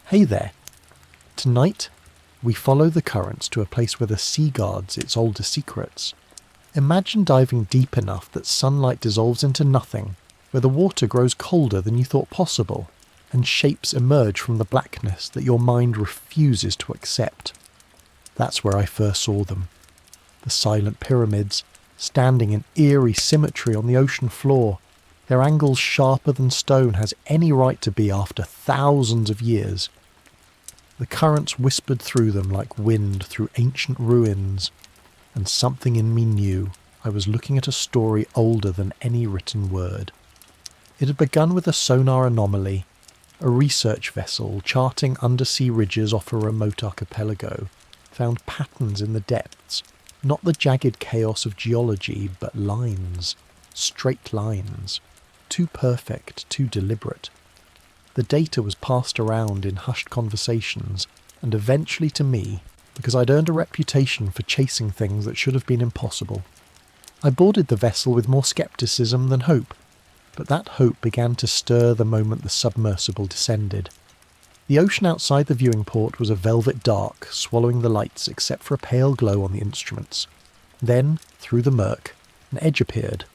Hey there. Tonight, we follow the currents to a place where the sea guards its older secrets. Imagine diving deep enough that sunlight dissolves into nothing, where the water grows colder than you thought possible, and shapes emerge from the blackness that your mind refuses to accept. That's where I first saw them. The silent pyramids, standing in eerie symmetry on the ocean floor, their angles sharper than stone has any right to be after thousands of years. The currents whispered through them like wind through ancient ruins, and something in me knew I was looking at a story older than any written word. It had begun with a sonar anomaly, a research vessel charting undersea ridges off a remote archipelago, found patterns in the depths, not the jagged chaos of geology, but lines, straight lines, too perfect, too deliberate. The data was passed around in hushed conversations, and eventually to me, because I'd earned a reputation for chasing things that should have been impossible. I boarded the vessel with more scepticism than hope, but that hope began to stir the moment the submersible descended. The ocean outside the viewing port was a velvet dark, swallowing the lights except for a pale glow on the instruments. Then, through the murk, an edge appeared.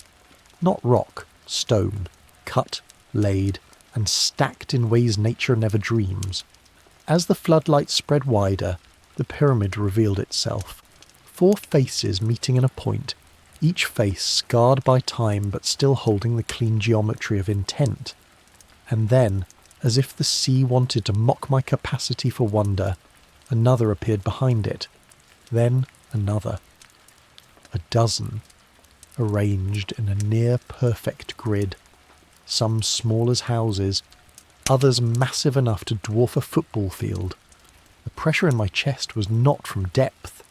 Not rock, stone, cut, laid, and stacked in ways nature never dreams. As the floodlights spread wider, the pyramid revealed itself. 4 faces meeting in a point, each face scarred by time but still holding the clean geometry of intent. And then, as if the sea wanted to mock my capacity for wonder, another appeared behind it. Then another. A dozen, arranged in a near-perfect grid, some small as houses, others massive enough to dwarf a football field. The pressure in my chest was not from depth,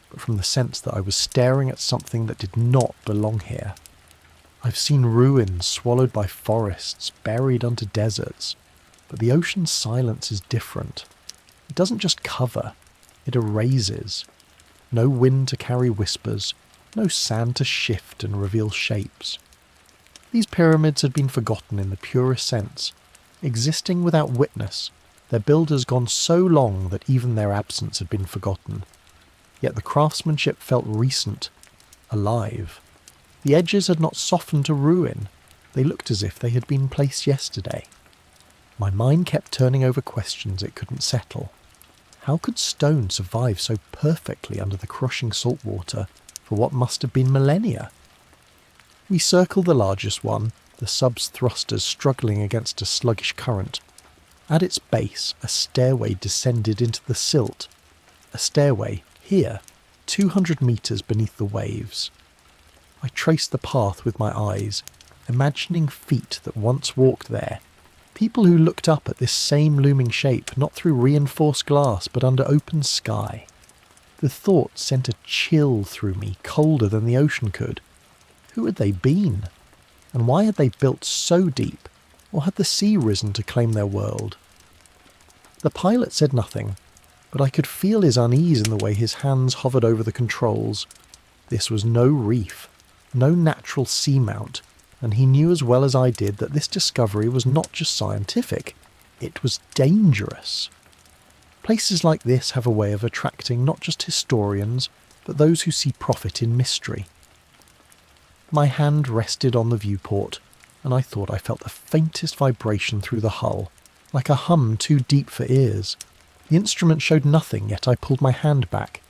but from the sense that I was staring at something that did not belong here. I've seen ruins swallowed by forests, buried under deserts, but the ocean's silence is different. It doesn't just cover, it erases. No wind to carry whispers, no sand to shift and reveal shapes. These pyramids had been forgotten in the purest sense, existing without witness, their builders gone so long that even their absence had been forgotten. Yet the craftsmanship felt recent, alive. The edges had not softened to ruin, they looked as if they had been placed yesterday. My mind kept turning over questions it couldn't settle. How could stone survive so perfectly under the crushing salt water for what must have been millennia? We circled the largest one, the sub's thrusters struggling against a sluggish current. At its base, a stairway descended into the silt. A stairway, here, 200 metres beneath the waves. I traced the path with my eyes, imagining feet that once walked there, people who looked up at this same looming shape, not through reinforced glass, but under open sky. The thought sent a chill through me, colder than the ocean could. Who had they been? And why had they built so deep? Or had the sea risen to claim their world? The pilot said nothing, but I could feel his unease in the way his hands hovered over the controls. This was no reef, no natural seamount, and he knew as well as I did that this discovery was not just scientific, it was dangerous. Places like this have a way of attracting not just historians, but those who see profit in mystery. My hand rested on the viewport, and I thought I felt the faintest vibration through the hull, like a hum too deep for ears. The instrument showed nothing, yet I pulled my hand back.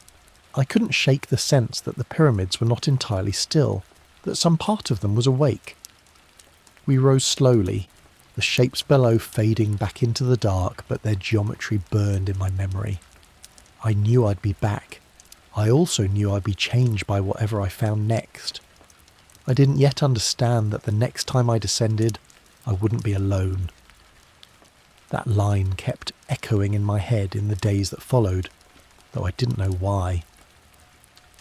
I couldn't shake the sense that the pyramids were not entirely still, that some part of them was awake. We rose slowly, the shapes below fading back into the dark, but their geometry burned in my memory. I knew I'd be back. I also knew I'd be changed by whatever I found next. I didn't yet understand that the next time I descended, I wouldn't be alone. That line kept echoing in my head in the days that followed, though I didn't know why.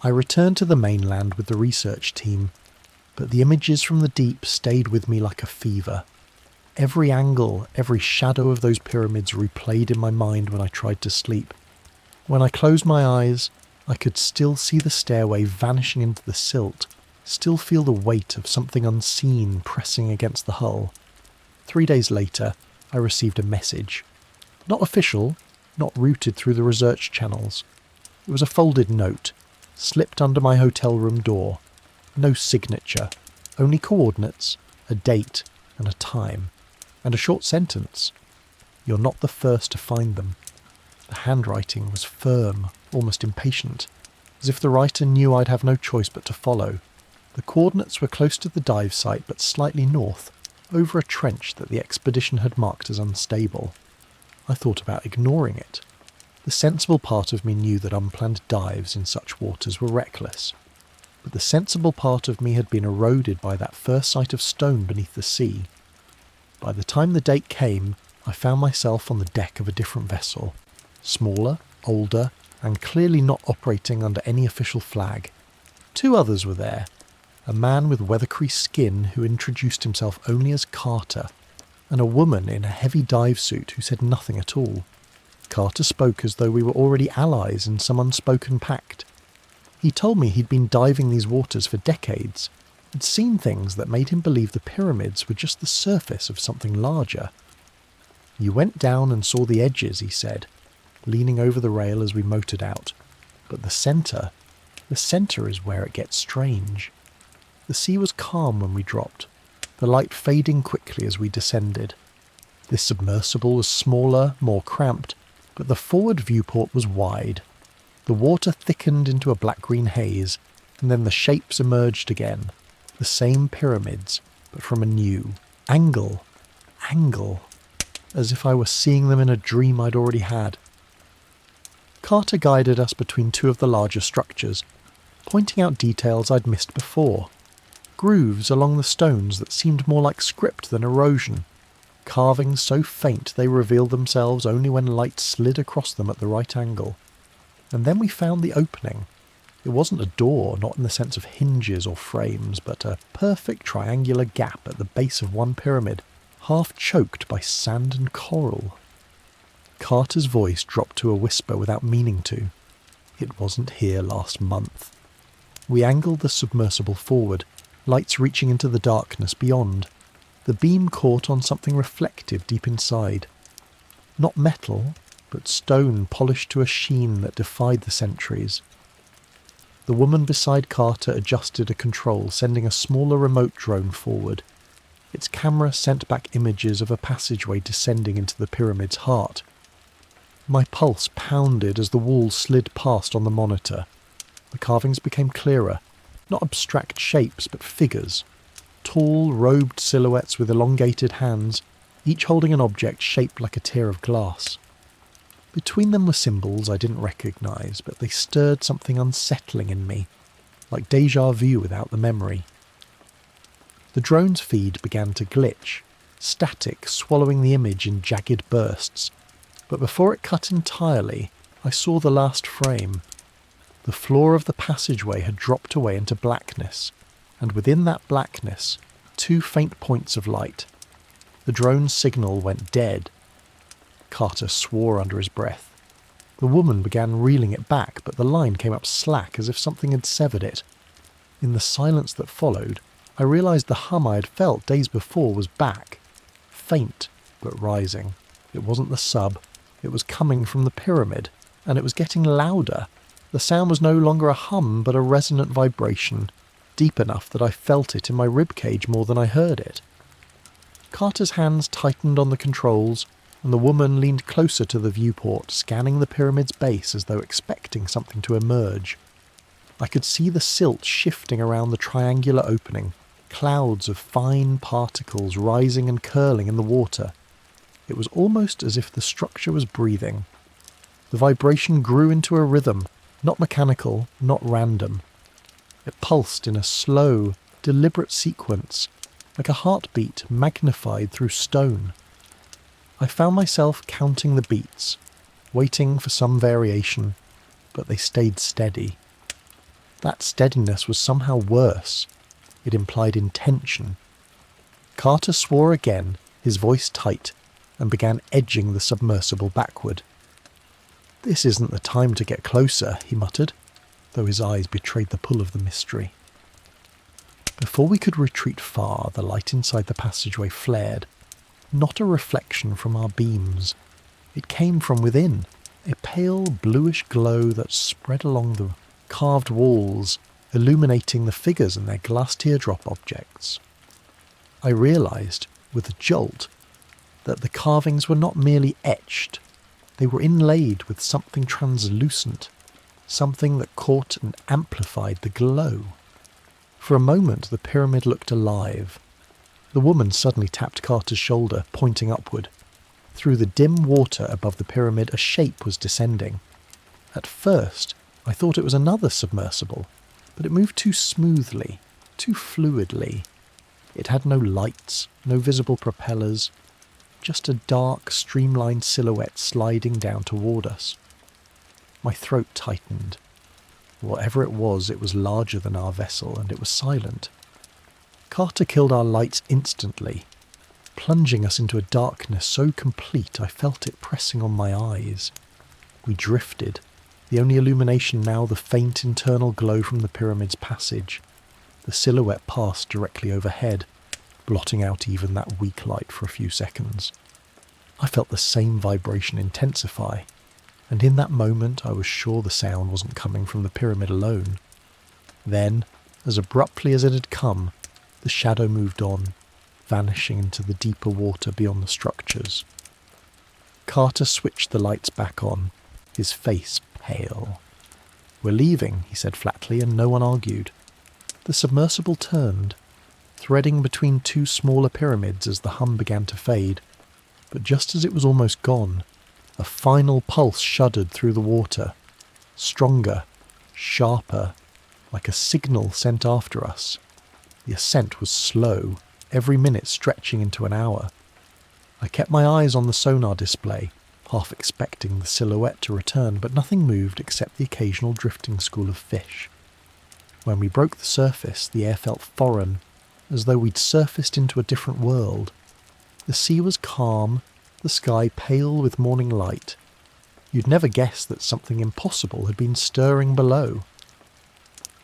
I returned to the mainland with the research team, but the images from the deep stayed with me like a fever. Every angle, every shadow of those pyramids replayed in my mind when I tried to sleep. When I closed my eyes, I could still see the stairway vanishing into the silt, still feel the weight of something unseen pressing against the hull. 3 days later, I received a message. Not official, not routed through the research channels. It was a folded note, slipped under my hotel room door. No signature, only coordinates, a date and a time, and a short sentence. You're not the first to find them. The handwriting was firm, almost impatient, as if the writer knew I'd have no choice but to follow. The coordinates were close to the dive site but slightly north, over a trench that the expedition had marked as unstable. I thought about ignoring it. The sensible part of me knew that unplanned dives in such waters were reckless. But the sensible part of me had been eroded by that first sight of stone beneath the sea. By the time the date came, I found myself on the deck of a different vessel. Smaller, older, and clearly not operating under any official flag. 2 others were there. A man with weather-creased skin who introduced himself only as Carter, and a woman in a heavy dive suit who said nothing at all. Carter spoke as though we were already allies in some unspoken pact. He told me he'd been diving these waters for decades, had seen things that made him believe the pyramids were just the surface of something larger. You went down and saw the edges, he said, leaning over the rail as we motored out. But the centre is where it gets strange. The sea was calm when we dropped, the light fading quickly as we descended. This submersible was smaller, more cramped, but the forward viewport was wide. The water thickened into a black-green haze, and then the shapes emerged again. The same pyramids, but from a new angle, as if I were seeing them in a dream I'd already had. Carter guided us between 2 of the larger structures, pointing out details I'd missed before. Grooves along the stones that seemed more like script than erosion, carvings so faint they revealed themselves only when light slid across them at the right angle. And then we found the opening. It wasn't a door, not in the sense of hinges or frames, but a perfect triangular gap at the base of one pyramid, half choked by sand and coral. Carter's voice dropped to a whisper without meaning to. It wasn't here last month. We angled the submersible forward, lights reaching into the darkness beyond. The beam caught on something reflective deep inside. Not metal, but stone polished to a sheen that defied the centuries. The woman beside Carter adjusted a control, sending a smaller remote drone forward. Its camera sent back images of a passageway descending into the pyramid's heart. My pulse pounded as the walls slid past on the monitor. The carvings became clearer, not abstract shapes, but figures. Tall, robed silhouettes with elongated hands, each holding an object shaped like a tear of glass. Between them were symbols I didn't recognise, but they stirred something unsettling in me, like déjà vu without the memory. The drone's feed began to glitch, static swallowing the image in jagged bursts, but before it cut entirely, I saw the last frame. The floor of the passageway had dropped away into blackness, and within that blackness, 2 faint points of light. The drone's signal went dead. Carter swore under his breath. The woman began reeling it back, but the line came up slack as if something had severed it. In the silence that followed, I realised the hum I had felt days before was back. Faint, but rising. It wasn't the sub. It was coming from the pyramid, and it was getting louder. The sound was no longer a hum, but a resonant vibration, deep enough that I felt it in my ribcage more than I heard it. Carter's hands tightened on the controls, and the woman leaned closer to the viewport, scanning the pyramid's base as though expecting something to emerge. I could see the silt shifting around the triangular opening, clouds of fine particles rising and curling in the water. It was almost as if the structure was breathing. The vibration grew into a rhythm, not mechanical, not random. It pulsed in a slow, deliberate sequence, like a heartbeat magnified through stone. I found myself counting the beats, waiting for some variation, but they stayed steady. That steadiness was somehow worse. It implied intention. Carter swore again, his voice tight, and began edging the submersible backward. "This isn't the time to get closer," he muttered, though his eyes betrayed the pull of the mystery. Before we could retreat far, the light inside the passageway flared. Not a reflection from our beams. It came from within, a pale bluish glow that spread along the carved walls, illuminating the figures and their glass teardrop objects. I realised, with a jolt, that the carvings were not merely etched, they were inlaid with something translucent, something that caught and amplified the glow. For a moment the pyramid looked alive. The woman suddenly tapped Carter's shoulder, pointing upward. Through the dim water above the pyramid a shape was descending. At first I thought it was another submersible, but it moved too smoothly, too fluidly. It had no lights, no visible propellers, just a dark, streamlined silhouette sliding down toward us. My throat tightened. Whatever it was larger than our vessel, and it was silent. Carter killed our lights instantly, plunging us into a darkness so complete I felt it pressing on my eyes. We drifted, the only illumination now the faint internal glow from the pyramid's passage. The silhouette passed directly overhead, blotting out even that weak light for a few seconds. I felt the same vibration intensify, and in that moment I was sure the sound wasn't coming from the pyramid alone. Then, as abruptly as it had come, the shadow moved on, vanishing into the deeper water beyond the structures. Carter switched the lights back on, his face pale. "We're leaving," he said flatly, and no one argued. The submersible turned, threading between two smaller pyramids as the hum began to fade, but just as it was almost gone, a final pulse shuddered through the water, stronger, sharper, like a signal sent after us. The ascent was slow, every minute stretching into an hour. I kept my eyes on the sonar display, half expecting the silhouette to return, but nothing moved except the occasional drifting school of fish. When we broke the surface, the air felt foreign, as though we'd surfaced into a different world. The sea was calm, the sky pale with morning light. You'd never guess that something impossible had been stirring below.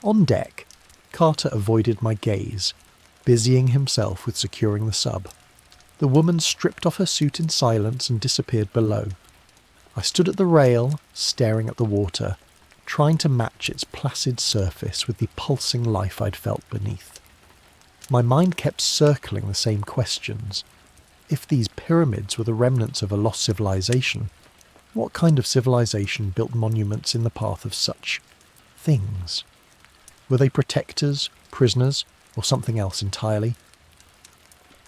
On deck, Carter avoided my gaze, busying himself with securing the sub. The woman stripped off her suit in silence and disappeared below. I stood at the rail, staring at the water, trying to match its placid surface with the pulsing life I'd felt beneath. My mind kept circling the same questions. If these pyramids were the remnants of a lost civilization, what kind of civilization built monuments in the path of such things? Were they protectors, prisoners, or something else entirely?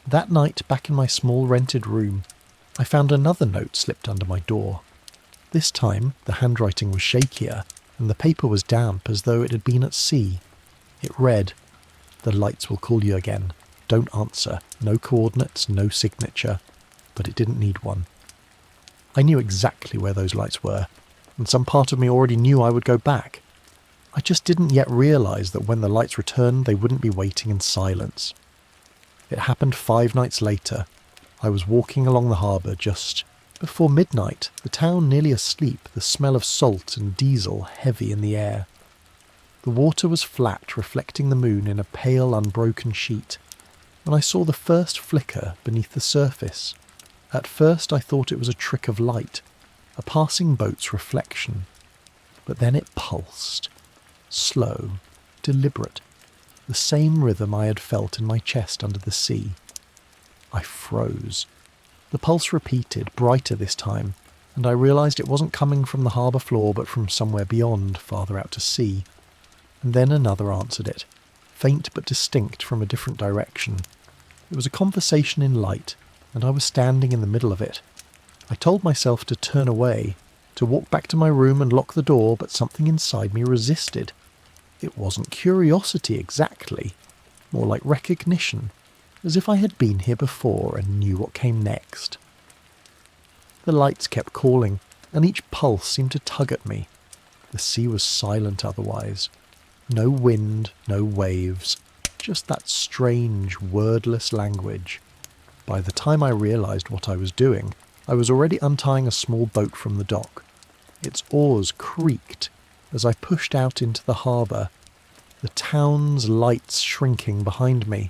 That night, back in my small rented room, I found another note slipped under my door. This time, the handwriting was shakier, and the paper was damp as though it had been at sea. It read, "The lights will call you again. Don't answer. No coordinates, no signature." But it didn't need one. I knew exactly where those lights were, and some part of me already knew I would go back. I just didn't yet realise that when the lights returned, they wouldn't be waiting in silence. It happened 5 nights later. I was walking along the harbour just before midnight, the town nearly asleep, the smell of salt and diesel heavy in the air. The water was flat, reflecting the moon in a pale, unbroken sheet, when I saw the first flicker beneath the surface. At first I thought it was a trick of light, a passing boat's reflection. But then it pulsed. Slow, deliberate, the same rhythm I had felt in my chest under the sea. I froze. The pulse repeated, brighter this time, and I realised it wasn't coming from the harbour floor but from somewhere beyond, farther out to sea. And then another answered it, faint but distinct from a different direction. It was a conversation in light, and I was standing in the middle of it. I told myself to turn away, to walk back to my room and lock the door, but something inside me resisted. It wasn't curiosity exactly, more like recognition, as if I had been here before and knew what came next. The lights kept calling, and each pulse seemed to tug at me. The sea was silent otherwise. No wind, no waves, just that strange, wordless language. By the time I realised what I was doing, I was already untying a small boat from the dock. Its oars creaked as I pushed out into the harbour, the town's lights shrinking behind me.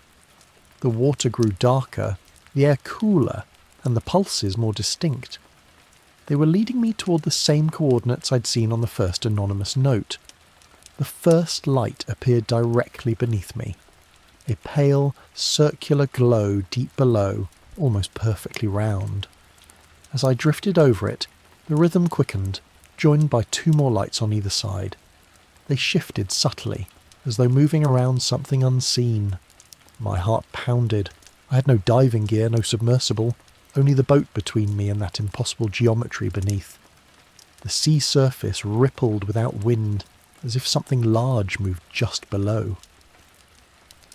The water grew darker, the air cooler, and the pulses more distinct. They were leading me toward the same coordinates I'd seen on the first anonymous note. The first light appeared directly beneath me. A pale, circular glow deep below, almost perfectly round. As I drifted over it, the rhythm quickened, joined by two more lights on either side. They shifted subtly, as though moving around something unseen. My heart pounded. I had no diving gear, no submersible, only the boat between me and that impossible geometry beneath. The sea surface rippled without wind, as if something large moved just below.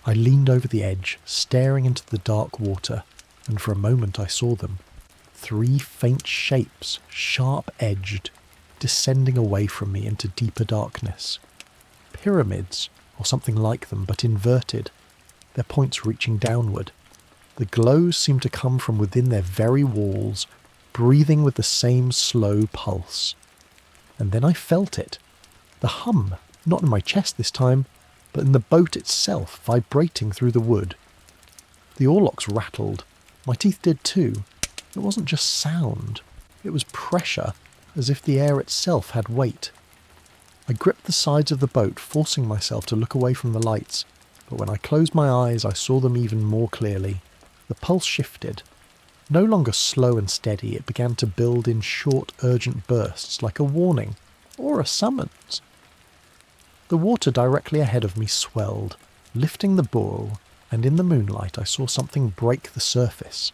I leaned over the edge, staring into the dark water, and for a moment I saw them. 3 faint shapes, sharp-edged, descending away from me into deeper darkness. Pyramids, or something like them, but inverted, their points reaching downward. The glows seemed to come from within their very walls, breathing with the same slow pulse. And then I felt it. The hum, not in my chest this time, but in the boat itself, vibrating through the wood. The oarlocks rattled. My teeth did too. It wasn't just sound. It was pressure, as if the air itself had weight. I gripped the sides of the boat, forcing myself to look away from the lights, but when I closed my eyes I saw them even more clearly. The pulse shifted. No longer slow and steady, it began to build in short, urgent bursts, like a warning, or a summons. The water directly ahead of me swelled, lifting the boil, and in the moonlight I saw something break the surface.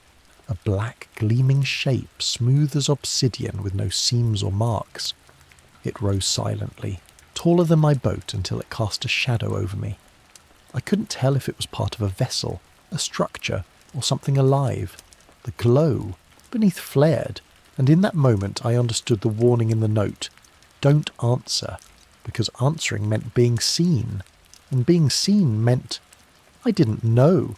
A black, gleaming shape, smooth as obsidian with no seams or marks. It rose silently, taller than my boat, until it cast a shadow over me. I couldn't tell if it was part of a vessel, a structure, or something alive. The glow beneath flared, and in that moment I understood the warning in the note. Don't answer, because answering meant being seen, and being seen meant I didn't know,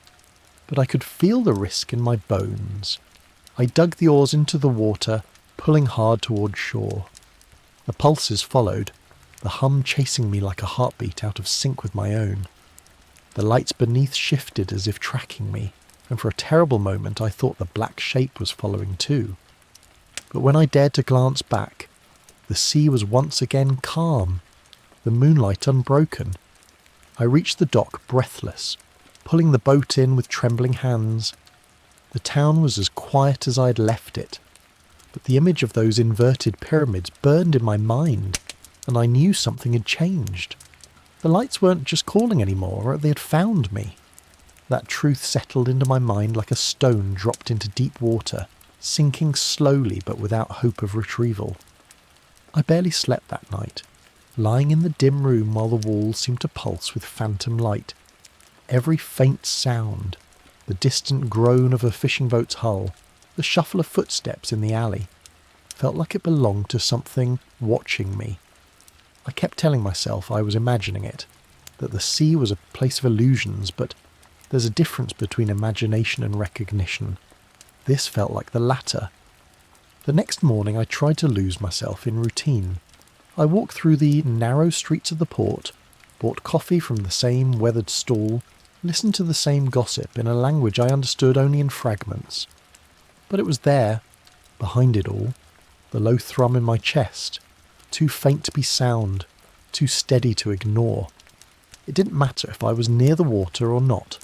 but I could feel the risk in my bones. I dug the oars into the water, pulling hard toward shore. The pulses followed, the hum chasing me like a heartbeat out of sync with my own. The lights beneath shifted as if tracking me, and for a terrible moment I thought the black shape was following too. But when I dared to glance back, the sea was once again calm, the moonlight unbroken. I reached the dock breathless, pulling the boat in with trembling hands. The town was as quiet as I had left it, but the image of those inverted pyramids burned in my mind, and I knew something had changed. The lights weren't just calling anymore, they had found me. That truth settled into my mind like a stone dropped into deep water, sinking slowly but without hope of retrieval. I barely slept that night, lying in the dim room while the walls seemed to pulse with phantom light. Every faint sound, the distant groan of a fishing boat's hull, the shuffle of footsteps in the alley, felt like it belonged to something watching me. I kept telling myself I was imagining it, that the sea was a place of illusions, but there's a difference between imagination and recognition. This felt like the latter. The next morning I tried to lose myself in routine. I walked through the narrow streets of the port, bought coffee from the same weathered stall, listened to the same gossip in a language I understood only in fragments. But it was there, behind it all, the low thrum in my chest, too faint to be sound, too steady to ignore. It didn't matter if I was near the water or not.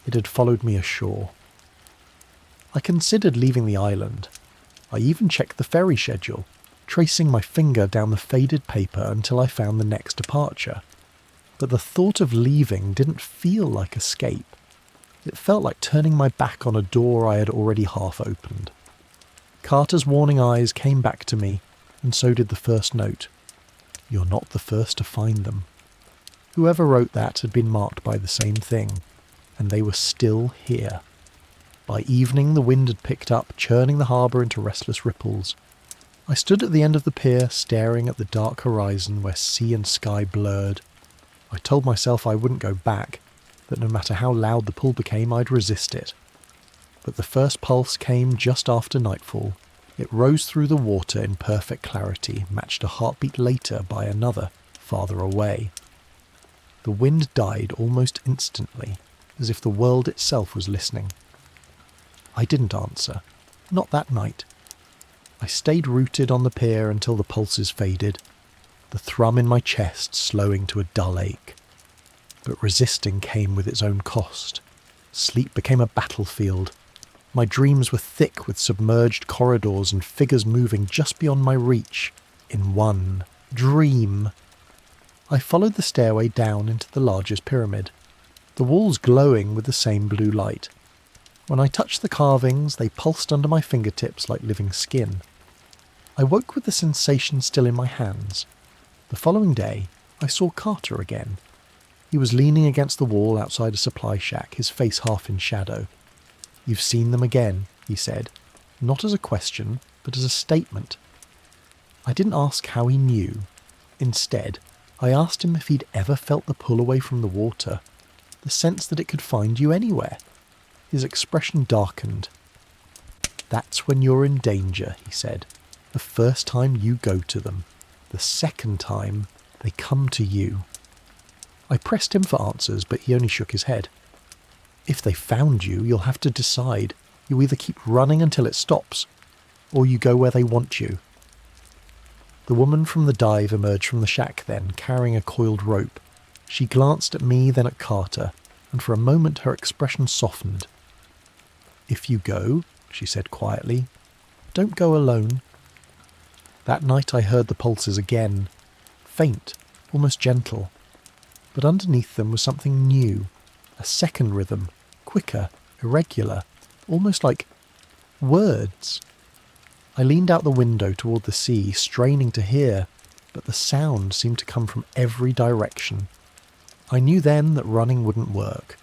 It had followed me ashore. I considered leaving the island. I even checked the ferry schedule, tracing my finger down the faded paper until I found the next departure. But the thought of leaving didn't feel like escape. It felt like turning my back on a door I had already half opened. Carter's warning eyes came back to me, and so did the first note. You're not the first to find them. Whoever wrote that had been marked by the same thing, and they were still here. By evening the wind had picked up, churning the harbour into restless ripples. I stood at the end of the pier, staring at the dark horizon where sea and sky blurred. I told myself I wouldn't go back, that no matter how loud the pull became, I'd resist it. But the first pulse came just after nightfall. It rose through the water in perfect clarity, matched a heartbeat later by another, farther away. The wind died almost instantly, as if the world itself was listening. I didn't answer. Not that night. I stayed rooted on the pier until the pulses faded, the thrum in my chest slowing to a dull ache. But resisting came with its own cost. Sleep became a battlefield. My dreams were thick with submerged corridors and figures moving just beyond my reach, in one dream. I followed the stairway down into the largest pyramid, the walls glowing with the same blue light. When I touched the carvings, they pulsed under my fingertips like living skin. I woke with the sensation still in my hands. The following day, I saw Carter again. He was leaning against the wall outside a supply shack, his face half in shadow. "You've seen them again," he said, not as a question, but as a statement. I didn't ask how he knew. Instead, I asked him if he'd ever felt the pull away from the water, the sense that it could find you anywhere. His expression darkened. "That's when you're in danger," he said. "The first time you go to them. The second time, they come to you." I pressed him for answers, but he only shook his head. "If they found you, you'll have to decide. You either keep running until it stops, or you go where they want you." The woman from the dive emerged from the shack then, carrying a coiled rope. She glanced at me, then at Carter, and for a moment her expression softened. "If you go," she said quietly, "don't go alone." That night I heard the pulses again, faint, almost gentle. But underneath them was something new, a second rhythm, quicker, irregular, almost like words. I leaned out the window toward the sea, straining to hear, but the sound seemed to come from every direction. I knew then that running wouldn't work.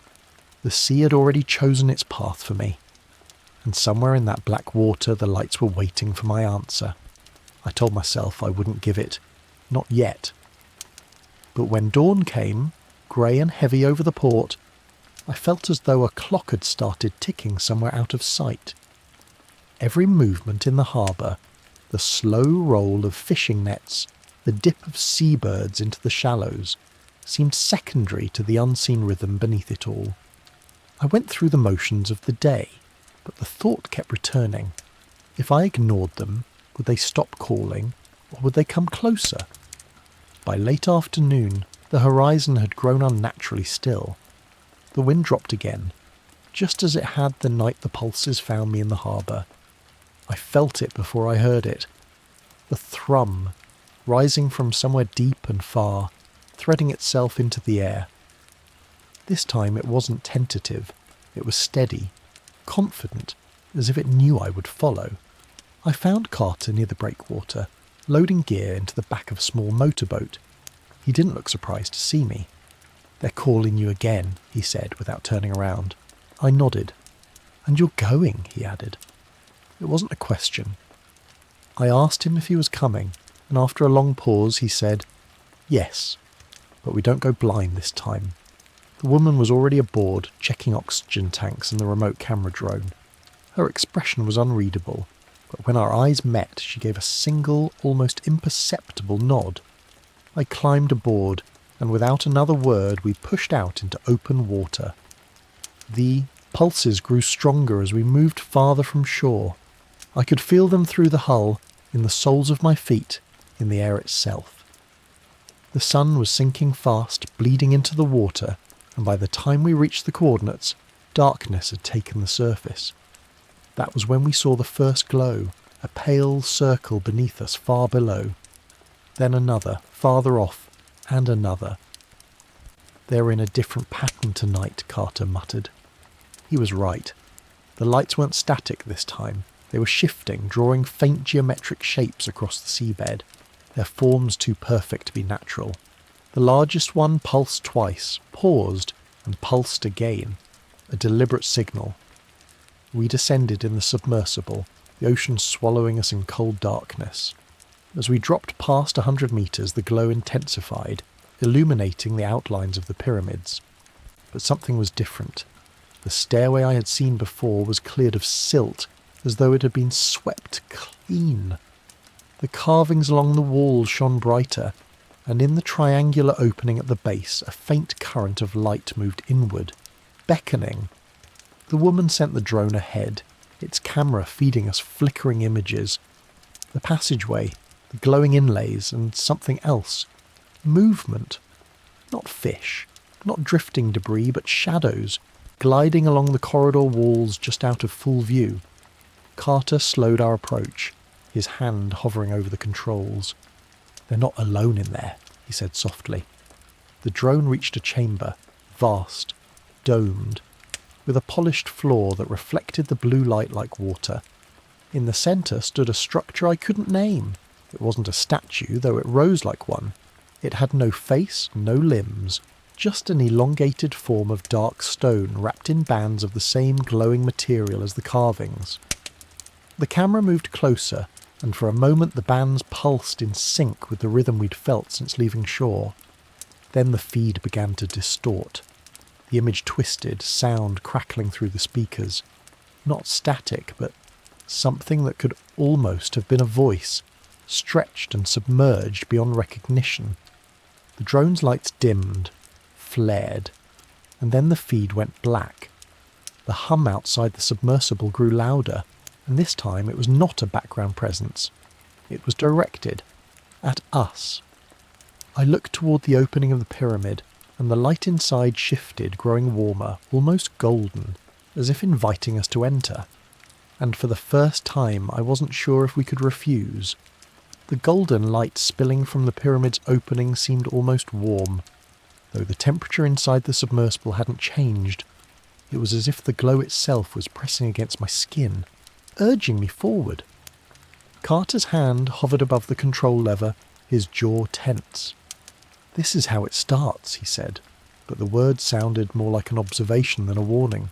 The sea had already chosen its path for me, and somewhere in that black water the lights were waiting for my answer. I told myself I wouldn't give it, not yet. But when dawn came, grey and heavy over the port, I felt as though a clock had started ticking somewhere out of sight. Every movement in the harbour, the slow roll of fishing nets, the dip of seabirds into the shallows, seemed secondary to the unseen rhythm beneath it all. I went through the motions of the day, but the thought kept returning. If I ignored them, would they stop calling, or would they come closer? By late afternoon, the horizon had grown unnaturally still. The wind dropped again, just as it had the night the pulses found me in the harbour. I felt it before I heard it. The thrum, rising from somewhere deep and far, threading itself into the air. This time it wasn't tentative, it was steady, confident, as if it knew I would follow. I found Carter near the breakwater, loading gear into the back of a small motorboat. He didn't look surprised to see me. "They're calling you again," he said without turning around. I nodded. "And you're going," he added. It wasn't a question. I asked him if he was coming, and after a long pause he said, "Yes, but we don't go blind this time." The woman was already aboard, checking oxygen tanks and the remote camera drone. Her expression was unreadable, but when our eyes met she gave a single, almost imperceptible nod. I climbed aboard, and without another word we pushed out into open water. The pulses grew stronger as we moved farther from shore. I could feel them through the hull, in the soles of my feet, in the air itself. The sun was sinking fast, bleeding into the water, and by the time we reached the coordinates, darkness had taken the surface. That was when we saw the first glow, a pale circle beneath us far below. Then another, farther off, and another. "They're in a different pattern tonight," Carter muttered. He was right. The lights weren't static this time. They were shifting, drawing faint geometric shapes across the seabed, their forms too perfect to be natural. The largest one pulsed twice, paused, and pulsed again, a deliberate signal. We descended in the submersible, the ocean swallowing us in cold darkness. As we dropped past 100 metres, the glow intensified, illuminating the outlines of the pyramids. But something was different. The stairway I had seen before was cleared of silt, as though it had been swept clean. The carvings along the walls shone brighter, and in the triangular opening at the base a faint current of light moved inward, beckoning. The woman sent the drone ahead, its camera feeding us flickering images. The passageway, the glowing inlays, and something else. Movement. Not fish, not drifting debris, but shadows, gliding along the corridor walls just out of full view. Carter slowed our approach, his hand hovering over the controls. "They're not alone in there," he said softly. The drone reached a chamber, vast, domed, with a polished floor that reflected the blue light like water. In the centre stood a structure I couldn't name. It wasn't a statue, though it rose like one. It had no face, no limbs, just an elongated form of dark stone wrapped in bands of the same glowing material as the carvings. The camera moved closer, and for a moment the bands pulsed in sync with the rhythm we'd felt since leaving shore. Then the feed began to distort. The image twisted, sound crackling through the speakers. Not static, but something that could almost have been a voice, stretched and submerged beyond recognition. The drone's lights dimmed, flared, and then the feed went black. The hum outside the submersible grew louder, and this time it was not a background presence. It was directed at us. I looked toward the opening of the pyramid, and the light inside shifted, growing warmer, almost golden, as if inviting us to enter. And for the first time I wasn't sure if we could refuse. The golden light spilling from the pyramid's opening seemed almost warm, though the temperature inside the submersible hadn't changed. It was as if the glow itself was pressing against my skin, urging me forward. Carter's hand hovered above the control lever, his jaw tense. "This is how it starts," he said, but the words sounded more like an observation than a warning.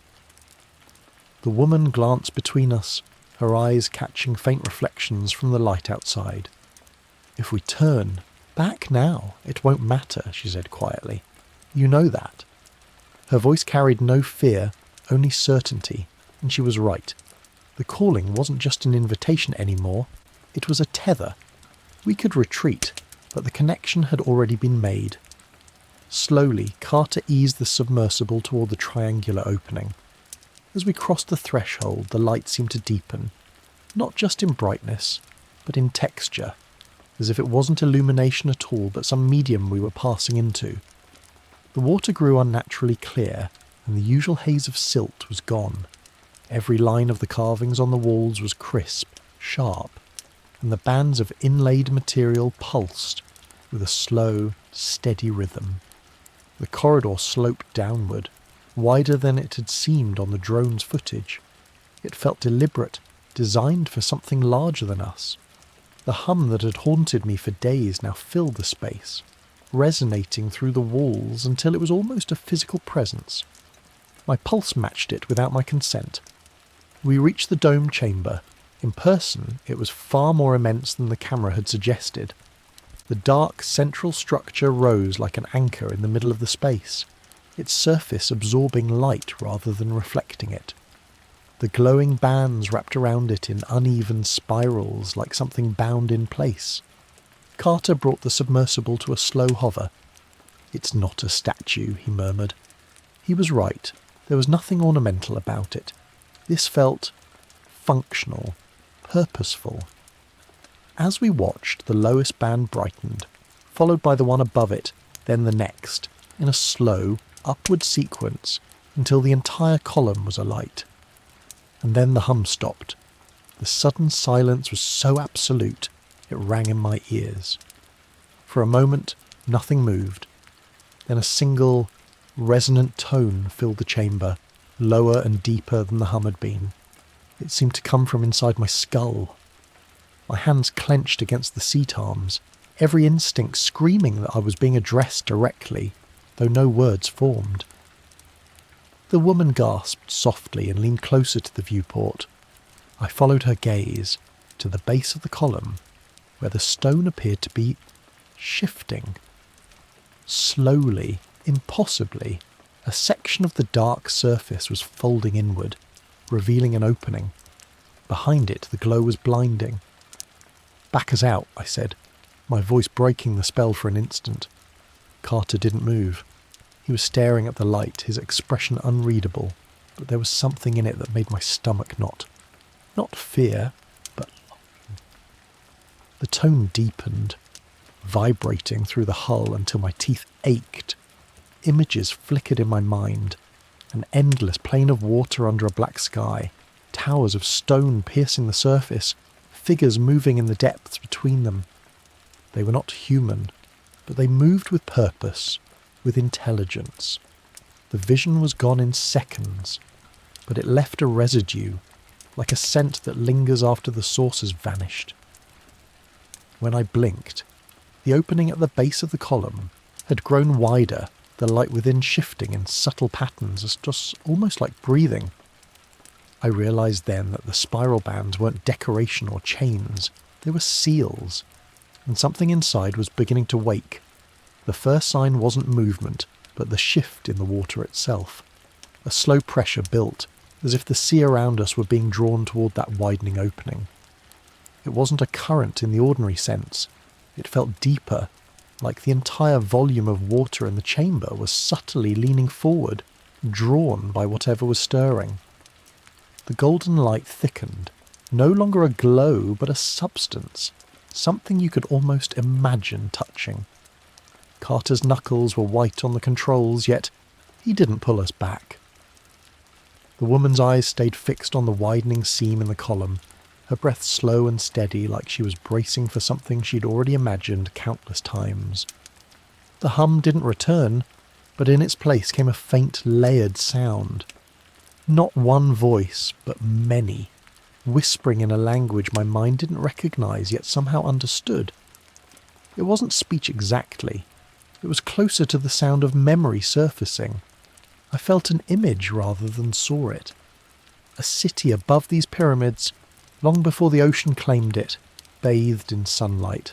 The woman glanced between us, her eyes catching faint reflections from the light outside. "If we turn back now, it won't matter," she said quietly. "You know that." Her voice carried no fear, only certainty, and she was right. The calling wasn't just an invitation anymore, it was a tether. We could retreat, but the connection had already been made. Slowly, Carter eased the submersible toward the triangular opening. As we crossed the threshold, the light seemed to deepen, not just in brightness, but in texture, as if it wasn't illumination at all, but some medium we were passing into. The water grew unnaturally clear, and the usual haze of silt was gone. Every line of the carvings on the walls was crisp, sharp, and the bands of inlaid material pulsed with a slow, steady rhythm. The corridor sloped downward, wider than it had seemed on the drone's footage. It felt deliberate, designed for something larger than us. The hum that had haunted me for days now filled the space, resonating through the walls until it was almost a physical presence. My pulse matched it without my consent. We reached the dome chamber. In person, it was far more immense than the camera had suggested. The dark central structure rose like an anchor in the middle of the space, its surface absorbing light rather than reflecting it. The glowing bands wrapped around it in uneven spirals like something bound in place. Carter brought the submersible to a slow hover. "It's not a statue," he murmured. He was right. There was nothing ornamental about it. This felt functional, purposeful. As we watched, the lowest band brightened, followed by the one above it, then the next, in a slow, upward sequence until the entire column was alight. And then the hum stopped. The sudden silence was so absolute, it rang in my ears. For a moment, nothing moved. Then a single, resonant tone filled the chamber, lower and deeper than the hum had been. It seemed to come from inside my skull. My hands clenched against the seat arms, every instinct screaming that I was being addressed directly, though no words formed. The woman gasped softly and leaned closer to the viewport. I followed her gaze to the base of the column, where the stone appeared to be shifting. Slowly, impossibly, a section of the dark surface was folding inward, revealing an opening. Behind it, the glow was blinding. "Back us out," I said, my voice breaking the spell for an instant. Carter didn't move. He was staring at the light, his expression unreadable, but there was something in it that made my stomach knot. Not fear, but longing. The tone deepened, vibrating through the hull until my teeth ached. Images flickered in my mind. An endless plain of water under a black sky, towers of stone piercing the surface, figures moving in the depths between them. They were not human, but they moved with purpose, with intelligence. The vision was gone in seconds, but it left a residue, like a scent that lingers after the source has vanished. When I blinked, the opening at the base of the column had grown wider, the light within shifting in subtle patterns as just almost like breathing. I realised then that the spiral bands weren't decoration or chains, they were seals, and something inside was beginning to wake. The first sign wasn't movement, but the shift in the water itself. A slow pressure built, as if the sea around us were being drawn toward that widening opening. It wasn't a current in the ordinary sense. It felt deeper, like the entire volume of water in the chamber was subtly leaning forward, drawn by whatever was stirring. The golden light thickened, no longer a glow but a substance, something you could almost imagine touching. Carter's knuckles were white on the controls, yet he didn't pull us back. The woman's eyes stayed fixed on the widening seam in the column, her breath slow and steady like she was bracing for something she'd already imagined countless times. The hum didn't return, but in its place came a faint, layered sound. Not one voice, but many, whispering in a language my mind didn't recognise yet somehow understood. It wasn't speech exactly. It was closer to the sound of memory surfacing. I felt an image rather than saw it. A city above these pyramids, long before the ocean claimed it, bathed in sunlight.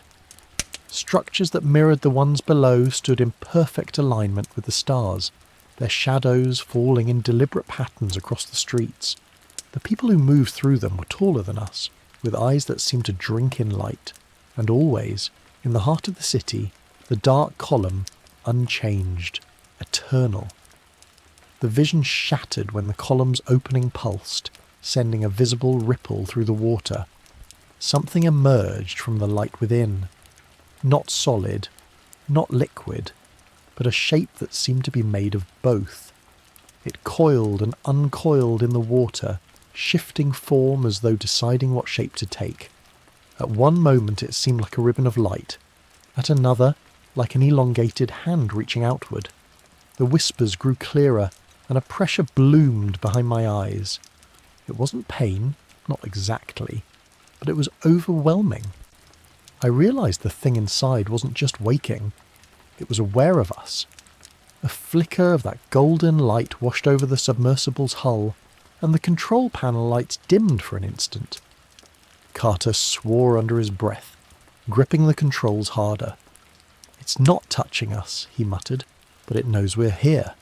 Structures that mirrored the ones below stood in perfect alignment with the stars, their shadows falling in deliberate patterns across the streets. The people who moved through them were taller than us, with eyes that seemed to drink in light, and always, in the heart of the city, the dark column, unchanged, eternal. The vision shattered when the column's opening pulsed, sending a visible ripple through the water. Something emerged from the light within. Not solid, not liquid, but a shape that seemed to be made of both. It coiled and uncoiled in the water, shifting form as though deciding what shape to take. At one moment it seemed like a ribbon of light, at another like an elongated hand reaching outward. The whispers grew clearer, and a pressure bloomed behind my eyes. It wasn't pain, not exactly, but it was overwhelming. I realised the thing inside wasn't just waking, it was aware of us. A flicker of that golden light washed over the submersible's hull, and the control panel lights dimmed for an instant. Carter swore under his breath, gripping the controls harder. "It's not touching us," he muttered, "but it knows we're here."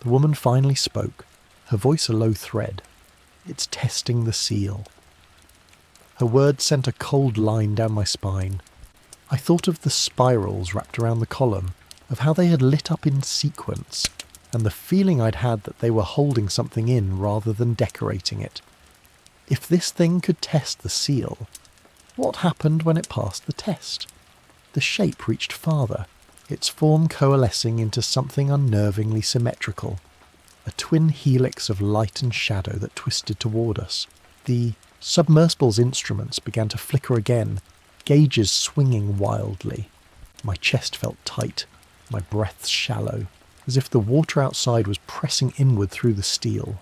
The woman finally spoke, her voice a low thread. "It's testing the seal." Her words sent a cold line down my spine. I thought of the spirals wrapped around the column, of how they had lit up in sequence, and the feeling I'd had that they were holding something in rather than decorating it. If this thing could test the seal, what happened when it passed the test? The shape reached farther, its form coalescing into something unnervingly symmetrical, a twin helix of light and shadow that twisted toward us. The submersible's instruments began to flicker again, gauges swinging wildly. My chest felt tight, my breath shallow, as if the water outside was pressing inward through the steel.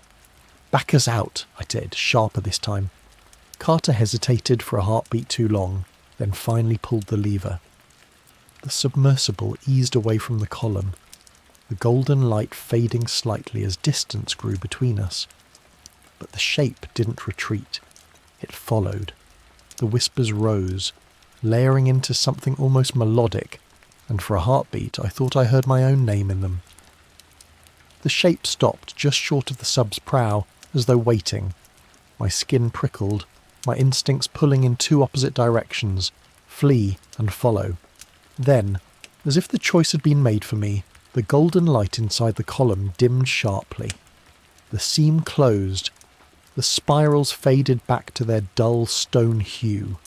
"Back us out," I said, sharper this time. Carter hesitated for a heartbeat too long, then finally pulled the lever. The submersible eased away from the column, the golden light fading slightly as distance grew between us. But the shape didn't retreat. It followed. The whispers rose, layering into something almost melodic, and for a heartbeat I thought I heard my own name in them. The shape stopped just short of the sub's prow, as though waiting. My skin prickled, my instincts pulling in two opposite directions, flee and follow. Then, as if the choice had been made for me, the golden light inside the column dimmed sharply. The seam closed. The spirals faded back to their dull stone hue.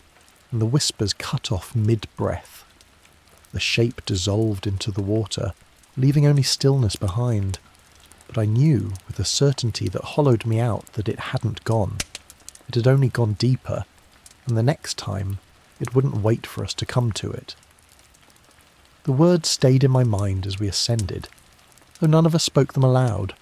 and the whispers cut off mid-breath. The shape dissolved into the water, leaving only stillness behind. But I knew with a certainty that hollowed me out that it hadn't gone. It had only gone deeper, and the next time it wouldn't wait for us to come to it. The words stayed in my mind as we ascended, though none of us spoke them aloud.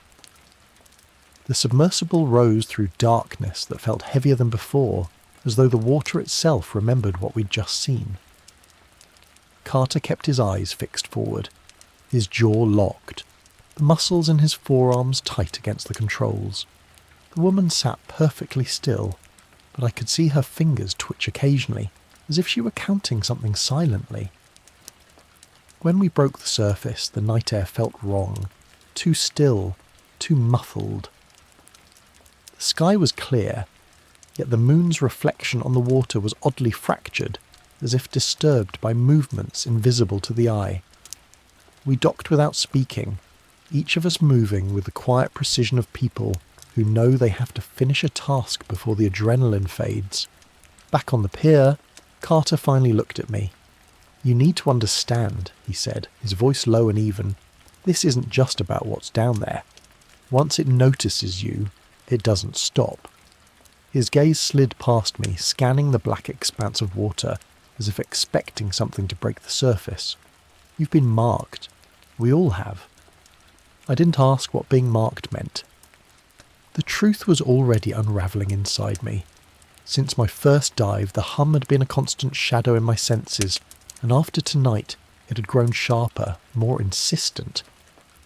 The submersible rose through darkness that felt heavier than before, as though the water itself remembered what we'd just seen. Carter kept his eyes fixed forward, his jaw locked, the muscles in his forearms tight against the controls. The woman sat perfectly still, but I could see her fingers twitch occasionally, as if she were counting something silently. When we broke the surface, the night air felt wrong, too still, too muffled. The sky was clear, yet the moon's reflection on the water was oddly fractured, as if disturbed by movements invisible to the eye. We docked without speaking, each of us moving with the quiet precision of people who know they have to finish a task before the adrenaline fades. Back on the pier, Carter finally looked at me. "You need to understand," he said, his voice low and even. "This isn't just about what's down there. Once it notices you, it doesn't stop." His gaze slid past me, scanning the black expanse of water, as if expecting something to break the surface. "You've been marked. We all have." I didn't ask what being marked meant. The truth was already unravelling inside me. Since my first dive, the hum had been a constant shadow in my senses, and after tonight, it had grown sharper, more insistent.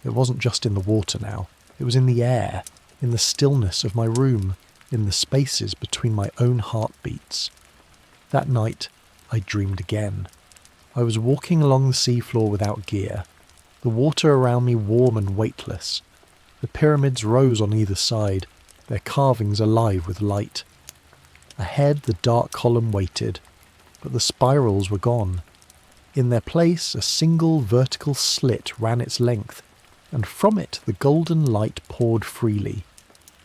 It wasn't just in the water now. It was in the air, in the stillness of my room, in the spaces between my own heartbeats. That night, I dreamed again. I was walking along the seafloor without gear, the water around me warm and weightless. The pyramids rose on either side, their carvings alive with light. Ahead, the dark column waited, but the spirals were gone. In their place, a single vertical slit ran its length, and from it the golden light poured freely.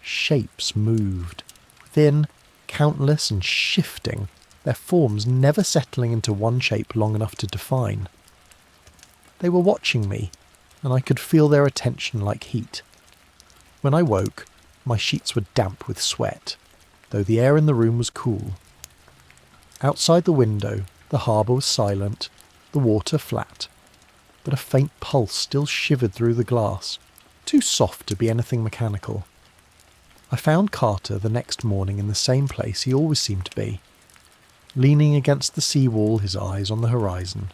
Shapes moved, thin, countless and shifting, their forms never settling into one shape long enough to define. They were watching me, and I could feel their attention like heat. When I woke, my sheets were damp with sweat, though the air in the room was cool. Outside the window, the harbour was silent, the water flat, but a faint pulse still shivered through the glass, too soft to be anything mechanical. I found Carter the next morning in the same place he always seemed to be, leaning against the seawall, his eyes on the horizon.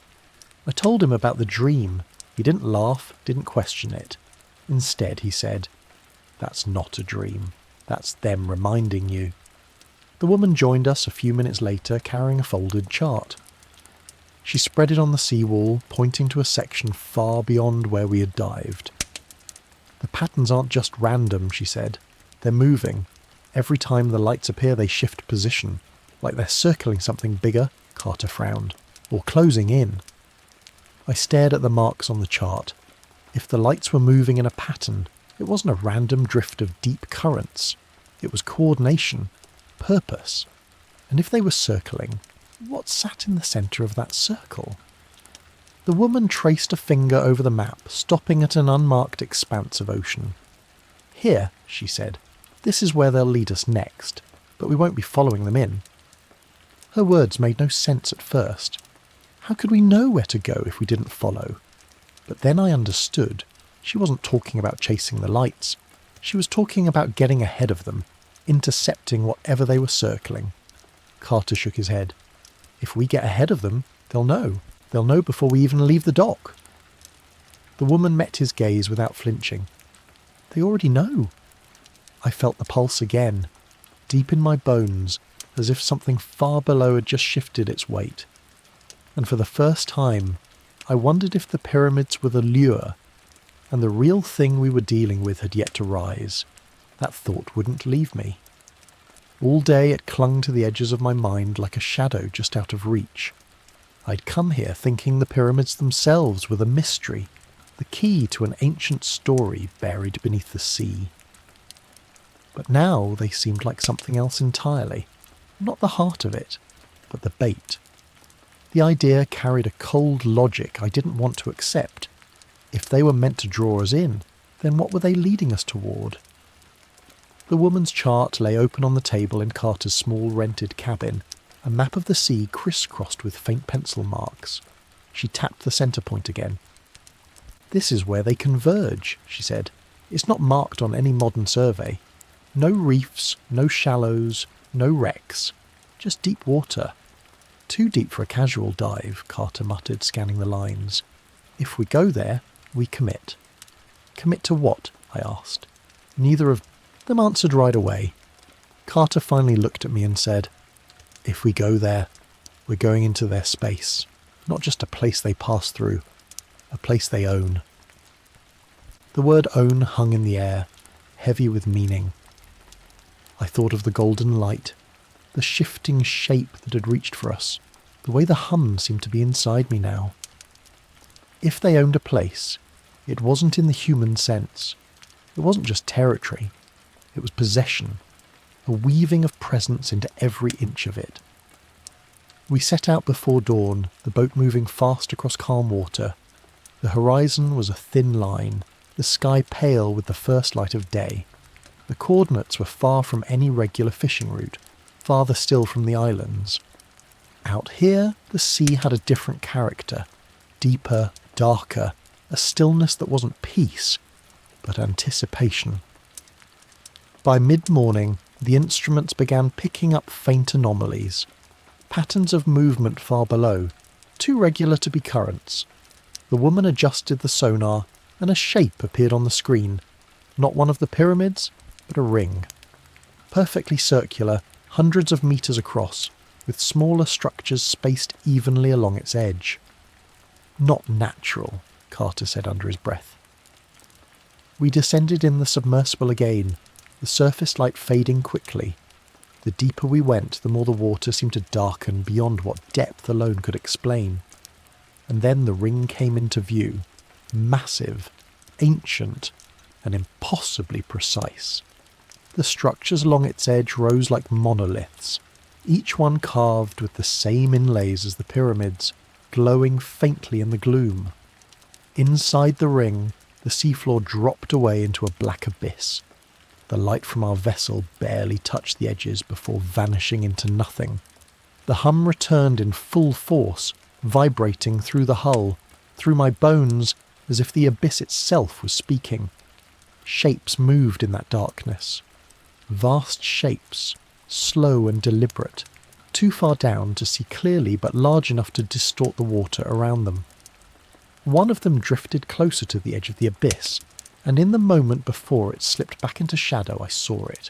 I told him about the dream. He didn't laugh, didn't question it. Instead, he said, "That's not a dream. That's them reminding you." The woman joined us a few minutes later, carrying a folded chart. She spread it on the seawall, pointing to a section far beyond where we had dived. "The patterns aren't just random," she said. "They're moving. Every time the lights appear, they shift position, like they're circling something bigger," Carter frowned, "or closing in." I stared at the marks on the chart. If the lights were moving in a pattern, it wasn't a random drift of deep currents. It was coordination, purpose. And if they were circling, what sat in the centre of that circle? The woman traced a finger over the map, stopping at an unmarked expanse of ocean. "Here," she said, "this is where they'll lead us next, but we won't be following them in." Her words made no sense at first. How could we know where to go if we didn't follow? But then I understood. She wasn't talking about chasing the lights. She was talking about getting ahead of them, intercepting whatever they were circling. Carter shook his head. "If we get ahead of them, they'll know. They'll know before we even leave the dock." The woman met his gaze without flinching. "They already know." I felt the pulse again, deep in my bones, as if something far below had just shifted its weight. And for the first time, I wondered if the pyramids were the lure, and the real thing we were dealing with had yet to rise. That thought wouldn't leave me. All day it clung to the edges of my mind like a shadow just out of reach. I'd come here thinking the pyramids themselves were the mystery, the key to an ancient story buried beneath the sea. But now they seemed like something else entirely, not the heart of it, but the bait. The idea carried a cold logic I didn't want to accept. If they were meant to draw us in, then what were they leading us toward? The woman's chart lay open on the table in Carter's small rented cabin, a map of the sea crisscrossed with faint pencil marks. She tapped the centre point again. "This is where they converge," she said. "It's not marked on any modern survey. No reefs, no shallows, no wrecks. Just deep water." "Too deep for a casual dive," Carter muttered, scanning the lines. "If we go there, we commit." "Commit to what?" I asked. Neither of them answered right away. Carter finally looked at me and said, "If we go there, we're going into their space. Not just a place they pass through, a place they own." The word own hung in the air, heavy with meaning. I thought of the golden light, the shifting shape that had reached for us, the way the hum seemed to be inside me now. If they owned a place, it wasn't in the human sense. It wasn't just territory. It was possession, a weaving of presence into every inch of it. We set out before dawn, the boat moving fast across calm water. The horizon was a thin line, the sky pale with the first light of day. The coordinates were far from any regular fishing route, farther still from the islands. Out here, the sea had a different character, deeper, darker, a stillness that wasn't peace, but anticipation. By mid-morning, the instruments began picking up faint anomalies, patterns of movement far below, too regular to be currents. The woman adjusted the sonar, and a shape appeared on the screen, not one of the pyramids, but a ring. Perfectly circular, hundreds of meters across, with smaller structures spaced evenly along its edge. "Not natural," Carter said under his breath. We descended in the submersible again, the surface light fading quickly. The deeper we went, the more the water seemed to darken beyond what depth alone could explain. And then the ring came into view, massive, ancient, and impossibly precise. The structures along its edge rose like monoliths, each one carved with the same inlays as the pyramids, glowing faintly in the gloom. Inside the ring, the seafloor dropped away into a black abyss. The light from our vessel barely touched the edges before vanishing into nothing. The hum returned in full force, vibrating through the hull, through my bones, as if the abyss itself was speaking. Shapes moved in that darkness. Vast shapes, slow and deliberate, too far down to see clearly but large enough to distort the water around them. One of them drifted closer to the edge of the abyss, and in the moment before it slipped back into shadow I saw it.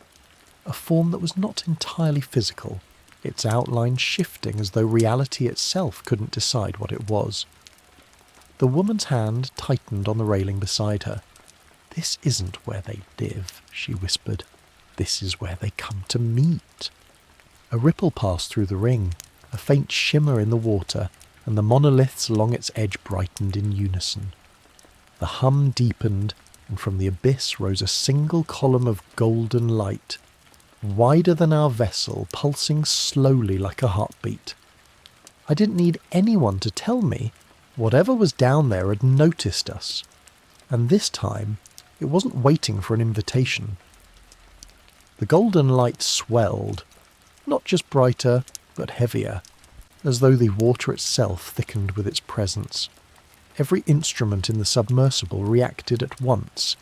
A form that was not entirely physical, its outline shifting as though reality itself couldn't decide what it was. The woman's hand tightened on the railing beside her. "This isn't where they live," she whispered. "This is where they come to meet." A ripple passed through the ring, a faint shimmer in the water, and the monoliths along its edge brightened in unison. The hum deepened, and from the abyss rose a single column of golden light, wider than our vessel, pulsing slowly like a heartbeat. I didn't need anyone to tell me. Whatever was down there had noticed us, and this time it wasn't waiting for an invitation. The golden light swelled, not just brighter, but heavier, as though the water itself thickened with its presence. Every instrument in the submersible reacted at once,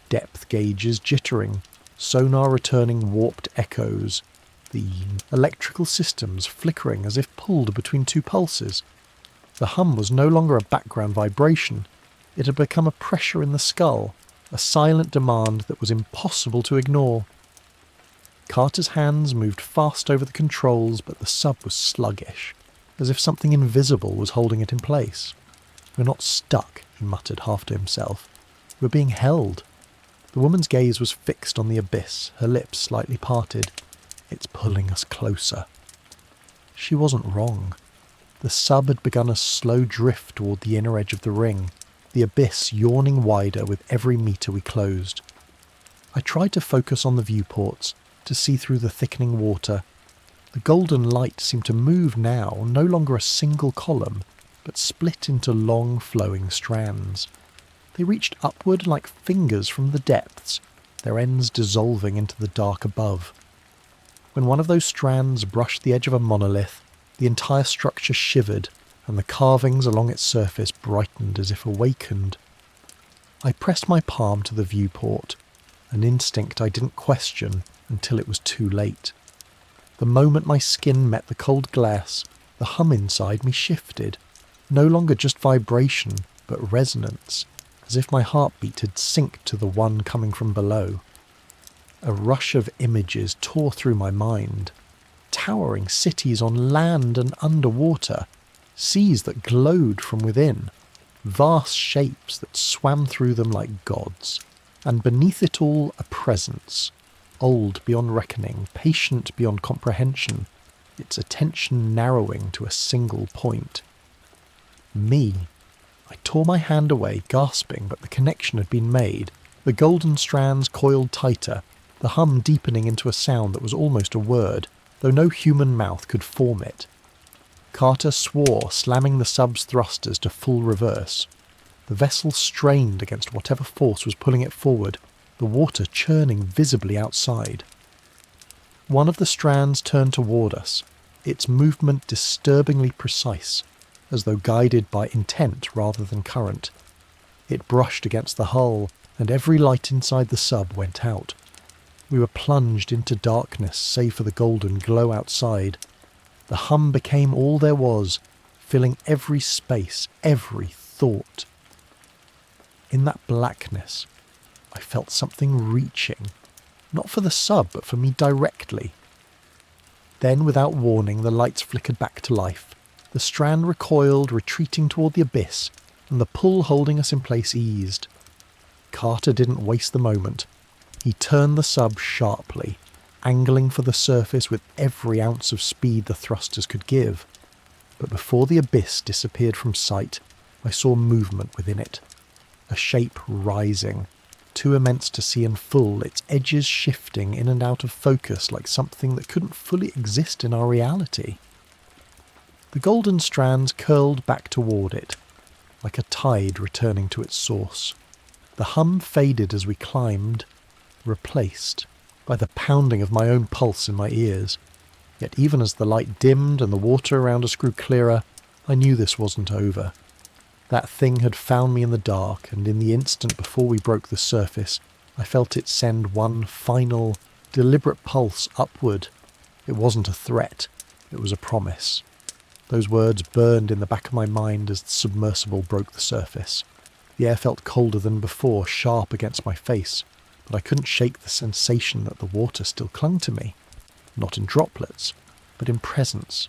depth gauges jittering, sonar returning warped echoes, the electrical systems flickering as if pulled between two pulses. The hum was no longer a background vibration. It had become a pressure in the skull, a silent demand that was impossible to ignore. Carter's hands moved fast over the controls, but the sub was sluggish, as if something invisible was holding it in place. "We're not stuck," he muttered half to himself. "We're being held." The woman's gaze was fixed on the abyss, her lips slightly parted. "It's pulling us closer." She wasn't wrong. The sub had begun a slow drift toward the inner edge of the ring, the abyss yawning wider with every metre we closed. I tried to focus on the viewports, to see through the thickening water. The golden light seemed to move now, no longer a single column, but split into long flowing strands. They reached upward like fingers from the depths, their ends dissolving into the dark above. When one of those strands brushed the edge of a monolith, the entire structure shivered, and the carvings along its surface brightened as if awakened. I pressed my palm to the viewport, an instinct I didn't question until it was too late. The moment my skin met the cold glass, the hum inside me shifted, no longer just vibration, but resonance, as if my heartbeat had synced to the one coming from below. A rush of images tore through my mind. Towering cities on land and underwater, seas that glowed from within, vast shapes that swam through them like gods, and beneath it all a presence, old beyond reckoning, patient beyond comprehension, its attention narrowing to a single point. Me. I tore my hand away, gasping, but the connection had been made. The golden strands coiled tighter, the hum deepening into a sound that was almost a word, though no human mouth could form it. Carter swore, slamming the sub's thrusters to full reverse. The vessel strained against whatever force was pulling it forward, the water churning visibly outside. One of the strands turned toward us, its movement disturbingly precise, as though guided by intent rather than current. It brushed against the hull, and every light inside the sub went out. We were plunged into darkness save for the golden glow outside. The hum became all there was, filling every space, every thought. In that blackness, I felt something reaching, not for the sub, but for me directly. Then, without warning, the lights flickered back to life. The strand recoiled, retreating toward the abyss, and the pull holding us in place eased. Carter didn't waste the moment. He turned the sub sharply, angling for the surface with every ounce of speed the thrusters could give. But before the abyss disappeared from sight, I saw movement within it. A shape rising, too immense to see in full, its edges shifting in and out of focus like something that couldn't fully exist in our reality. The golden strands curled back toward it, like a tide returning to its source. The hum faded as we climbed, replaced by the pounding of my own pulse in my ears. Yet even as the light dimmed and the water around us grew clearer, I knew this wasn't over. That thing had found me in the dark, and in the instant before we broke the surface, I felt it send one final, deliberate pulse upward. It wasn't a threat, it was a promise. Those words burned in the back of my mind as the submersible broke the surface. The air felt colder than before, sharp against my face, but I couldn't shake the sensation that the water still clung to me. Not in droplets, but in presence.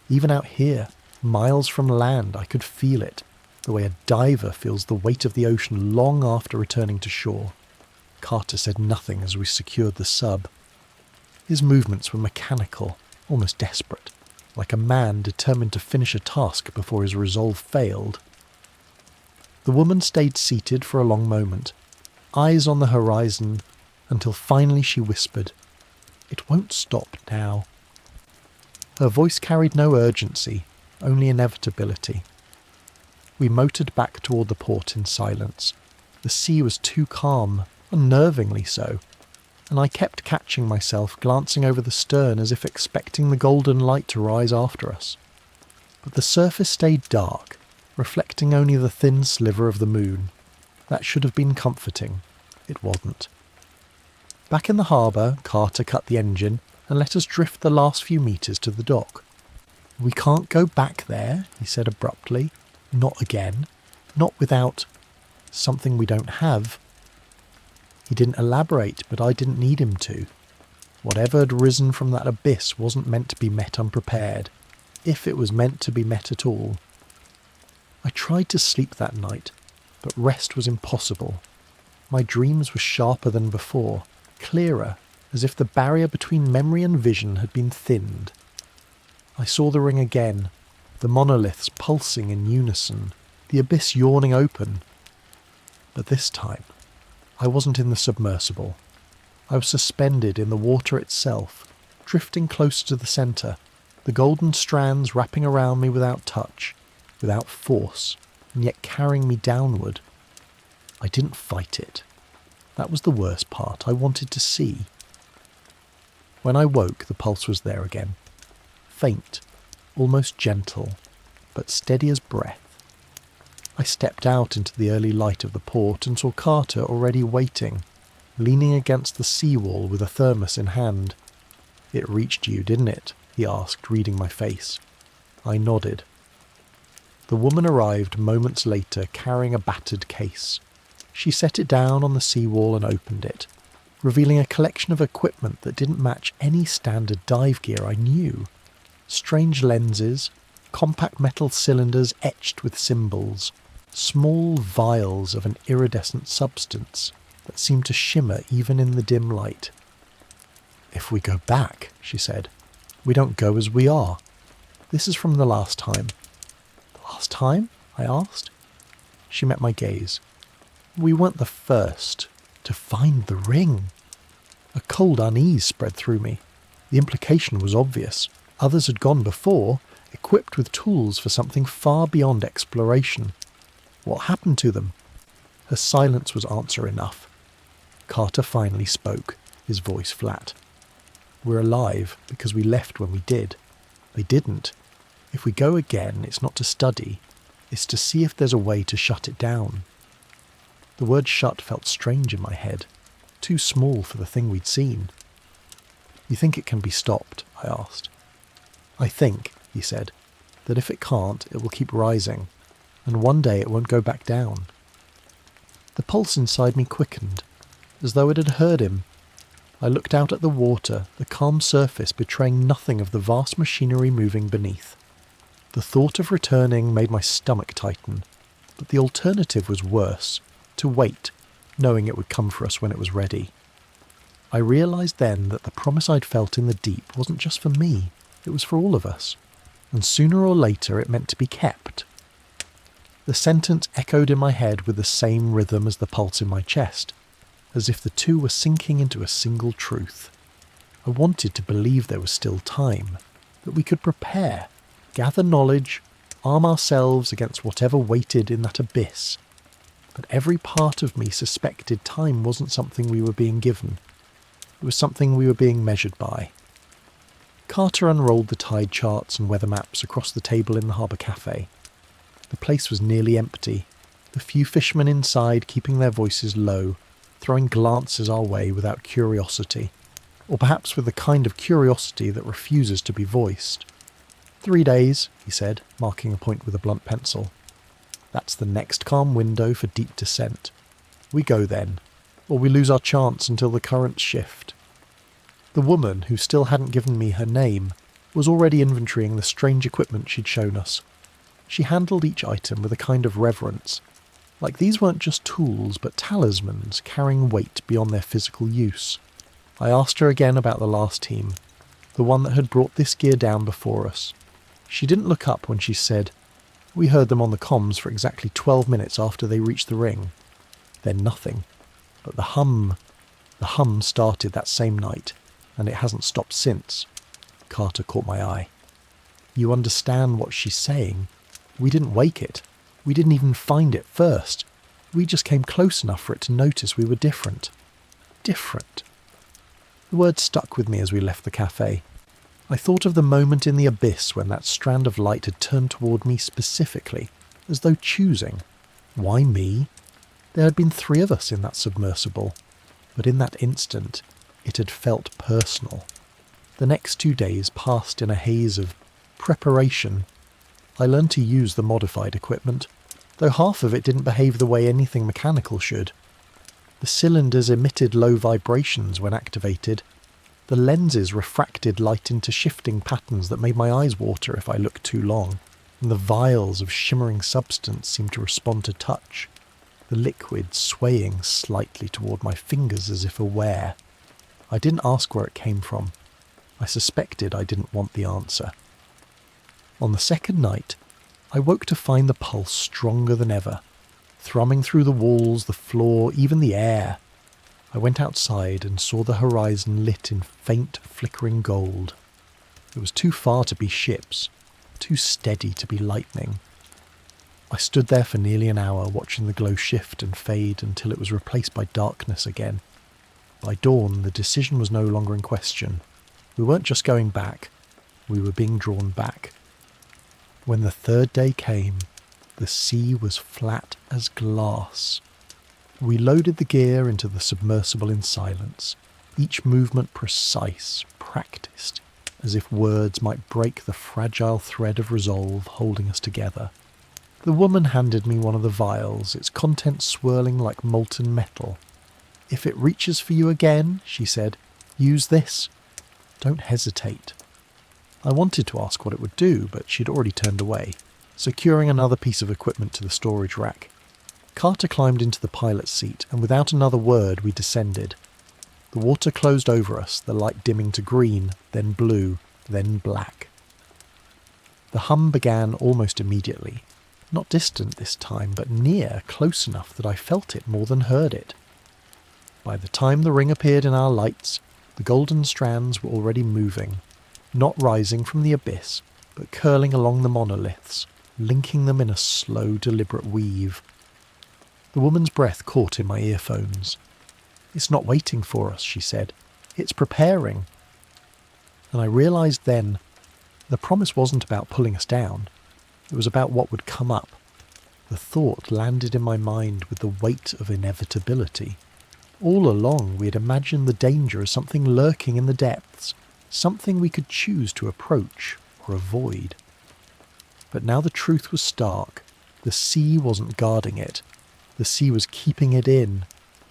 Even out here, miles from land, I could feel it, the way a diver feels the weight of the ocean long after returning to shore. Carter said nothing as we secured the sub. His movements were mechanical, almost desperate, like a man determined to finish a task before his resolve failed. The woman stayed seated for a long moment, eyes on the horizon, until finally she whispered, "It won't stop now." Her voice carried no urgency, only inevitability. We motored back toward the port in silence. The sea was too calm, unnervingly so, and I kept catching myself glancing over the stern as if expecting the golden light to rise after us. But the surface stayed dark, reflecting only the thin sliver of the moon. That should have been comforting. It wasn't. Back in the harbour, Carter cut the engine and let us drift the last few metres to the dock. "We can't go back there," he said abruptly. "Not again. Not without something we don't have." He didn't elaborate, but I didn't need him to. Whatever had risen from that abyss wasn't meant to be met unprepared, if it was meant to be met at all. I tried to sleep that night, but rest was impossible. My dreams were sharper than before, clearer, as if the barrier between memory and vision had been thinned. I saw the ring again, the monoliths pulsing in unison, the abyss yawning open. But this time, I wasn't in the submersible. I was suspended in the water itself, drifting closer to the centre, the golden strands wrapping around me without touch, without force, and yet carrying me downward. I didn't fight it. That was the worst part. I wanted to see. When I woke, the pulse was there again. Faint, almost gentle, but steady as breath. I stepped out into the early light of the port and saw Carter already waiting, leaning against the seawall with a thermos in hand. "It reached you, didn't it?" he asked, reading my face. I nodded. The woman arrived moments later carrying a battered case. She set it down on the seawall and opened it, revealing a collection of equipment that didn't match any standard dive gear I knew. Strange lenses, compact metal cylinders etched with symbols, small vials of an iridescent substance that seemed to shimmer even in the dim light. "If we go back," she said, "we don't go as we are. This is from the last time." "The last time?" I asked. She met my gaze. "We weren't the first to find the ring." A cold unease spread through me. The implication was obvious. Others had gone before, equipped with tools for something far beyond exploration. What happened to them? Her silence was answer enough. Carter finally spoke, his voice flat. "We're alive because we left when we did. They didn't. If we go again, it's not to study. It's to see if there's a way to shut it down." The word shut felt strange in my head, too small for the thing we'd seen. "You think it can be stopped?" I asked. "I think," he said, "that if it can't, it will keep rising, and one day it won't go back down." The pulse inside me quickened, as though it had heard him. I looked out at the water, the calm surface betraying nothing of the vast machinery moving beneath. The thought of returning made my stomach tighten, but the alternative was worse, to wait, knowing it would come for us when it was ready. I realised then that the promise I'd felt in the deep wasn't just for me, it was for all of us, and sooner or later it meant to be kept. The sentence echoed in my head with the same rhythm as the pulse in my chest, as if the two were sinking into a single truth. I wanted to believe there was still time, that we could prepare, gather knowledge, arm ourselves against whatever waited in that abyss. But every part of me suspected time wasn't something we were being given. It was something we were being measured by. Carter unrolled the tide charts and weather maps across the table in the harbour cafe. The place was nearly empty, the few fishermen inside keeping their voices low, throwing glances our way without curiosity, or perhaps with the kind of curiosity that refuses to be voiced. 3 days, he said, marking a point with a blunt pencil. That's the next calm window for deep descent. We go then, or we lose our chance until the currents shift. The woman, who still hadn't given me her name, was already inventorying the strange equipment she'd shown us. She handled each item with a kind of reverence, like these weren't just tools but talismans carrying weight beyond their physical use. I asked her again about the last team, the one that had brought this gear down before us. She didn't look up when she said, "We heard them on the comms for exactly 12 minutes after they reached the ring." Then nothing. But the hum started that same night, and it hasn't stopped since. Carter caught my eye. "You understand what she's saying? We didn't wake it. We didn't even find it first. We just came close enough for it to notice we were different. Different." The word stuck with me as we left the cafe. I thought of the moment in the abyss when that strand of light had turned toward me specifically, as though choosing. Why me? There had been 3 of us in that submersible, but in that instant, it had felt personal. The next 2 days passed in a haze of preparation. I learned to use the modified equipment, though half of it didn't behave the way anything mechanical should. The cylinders emitted low vibrations when activated. The lenses refracted light into shifting patterns that made my eyes water if I looked too long, and the vials of shimmering substance seemed to respond to touch, the liquid swaying slightly toward my fingers as if aware. I didn't ask where it came from. I suspected I didn't want the answer. On the second night, I woke to find the pulse stronger than ever, thrumming through the walls, the floor, even the air. I went outside and saw the horizon lit in faint, flickering gold. It was too far to be ships, too steady to be lightning. I stood there for nearly an hour watching the glow shift and fade until it was replaced by darkness again. By dawn, the decision was no longer in question. We weren't just going back, we were being drawn back. When the third day came, the sea was flat as glass. We loaded the gear into the submersible in silence, each movement precise, practiced, as if words might break the fragile thread of resolve holding us together. The woman handed me one of the vials, its contents swirling like molten metal. "If it reaches for you again," she said, "use this. Don't hesitate." I wanted to ask what it would do, but she'd already turned away, securing another piece of equipment to the storage rack. Carter climbed into the pilot's seat, and without another word we descended. The water closed over us, the light dimming to green, then blue, then black. The hum began almost immediately. Not distant this time, but near, close enough that I felt it more than heard it. By the time the ring appeared in our lights, the golden strands were already moving, not rising from the abyss, but curling along the monoliths, linking them in a slow, deliberate weave. The woman's breath caught in my earphones. "It's not waiting for us," she said. "It's preparing." And I realised then, the promise wasn't about pulling us down. It was about what would come up. The thought landed in my mind with the weight of inevitability. All along we had imagined the danger as something lurking in the depths, something we could choose to approach or avoid. But now the truth was stark. The sea wasn't guarding it. The sea was keeping it in.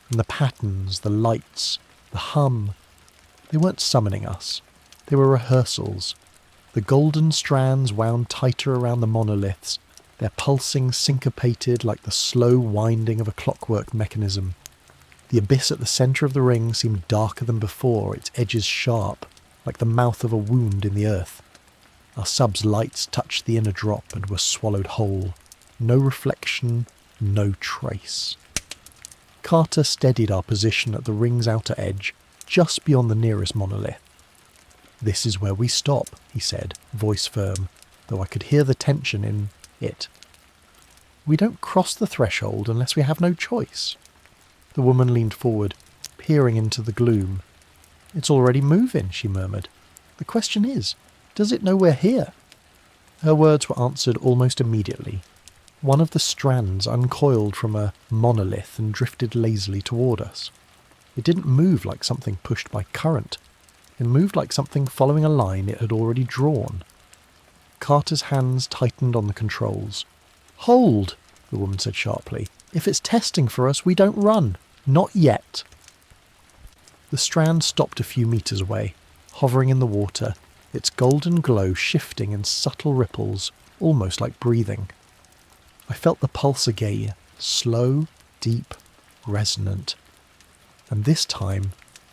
And the patterns, the lights, the hum, they weren't summoning us. They were rehearsals. The golden strands wound tighter around the monoliths, their pulsing syncopated like the slow winding of a clockwork mechanism. The abyss at the centre of the ring seemed darker than before, its edges sharp, like the mouth of a wound in the earth. Our sub's lights touched the inner drop and were swallowed whole. No reflection, no trace. Carter steadied our position at the ring's outer edge, just beyond the nearest monolith. "This is where we stop," he said, voice firm, though I could hear the tension in it. "We don't cross the threshold unless we have no choice." The woman leaned forward, peering into the gloom. "It's already moving," she murmured. "The question is, does it know we're here?" Her words were answered almost immediately. One of the strands uncoiled from a monolith and drifted lazily toward us. It didn't move like something pushed by current. It moved like something following a line it had already drawn. Carter's hands tightened on the controls. "Hold," the woman said sharply. "If it's testing for us, we don't run. Not yet." The strand stopped a few meters away, hovering in the water, its golden glow shifting in subtle ripples, almost like breathing. I felt the pulse again, slow, deep, resonant. And this time,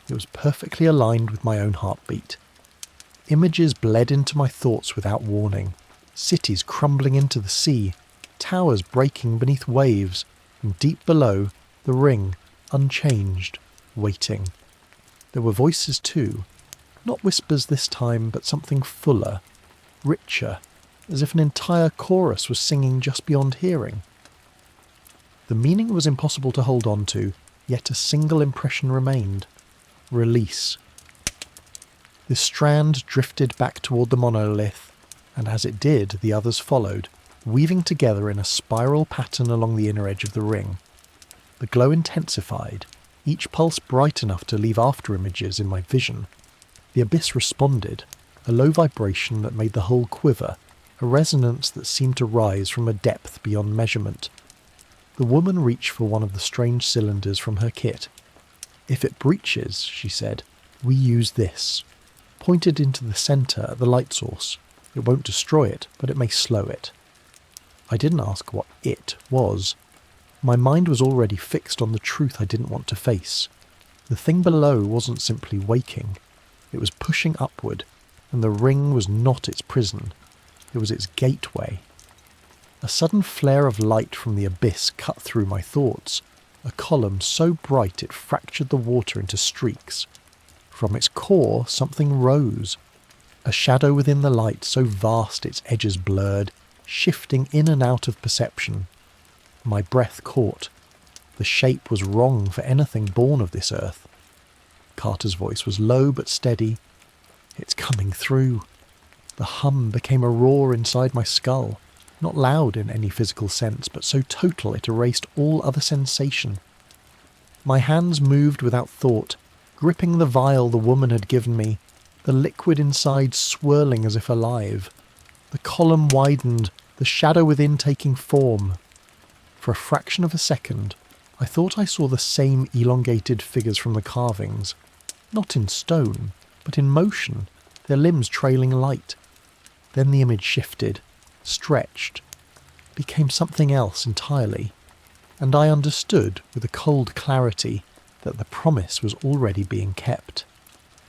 it was perfectly aligned with my own heartbeat. Images bled into my thoughts without warning. Cities crumbling into the sea, towers breaking beneath waves, and deep below, the ring, unchanged, waiting. There were voices too, not whispers this time, but something fuller, richer, as if an entire chorus was singing just beyond hearing. The meaning was impossible to hold on to, yet a single impression remained. Release. The strand drifted back toward the monolith, and as it did, the others followed, weaving together in a spiral pattern along the inner edge of the ring. The glow intensified, each pulse bright enough to leave after images in my vision. The abyss responded, a low vibration that made the whole quiver, a resonance that seemed to rise from a depth beyond measurement. The woman reached for one of the strange cylinders from her kit. "If it breaches," she said, "we use this." Pointed into the centre at the light source. "It won't destroy it, but it may slow it." I didn't ask what "it" was. My mind was already fixed on the truth I didn't want to face. The thing below wasn't simply waking. It was pushing upward, and the ring was not its prison. It was its gateway. A sudden flare of light from the abyss cut through my thoughts. a column so bright it fractured the water into streaks. From its core, something rose, a shadow within the light so vast its edges blurred, shifting in and out of perception. My breath caught. The shape was wrong for anything born of this earth. Carter's voice was low but steady. It's coming through. The hum became a roar inside my skull, not loud in any physical sense, but so total it erased all other sensation. My hands moved without thought, gripping the vial the woman had given me, the liquid inside swirling as if alive. The column widened, the shadow within taking form. For a fraction of a second, I thought I saw the same elongated figures from the carvings, not in stone, but in motion, their limbs trailing light. Then the image shifted, stretched, became something else entirely, and I understood with a cold clarity that the promise was already being kept.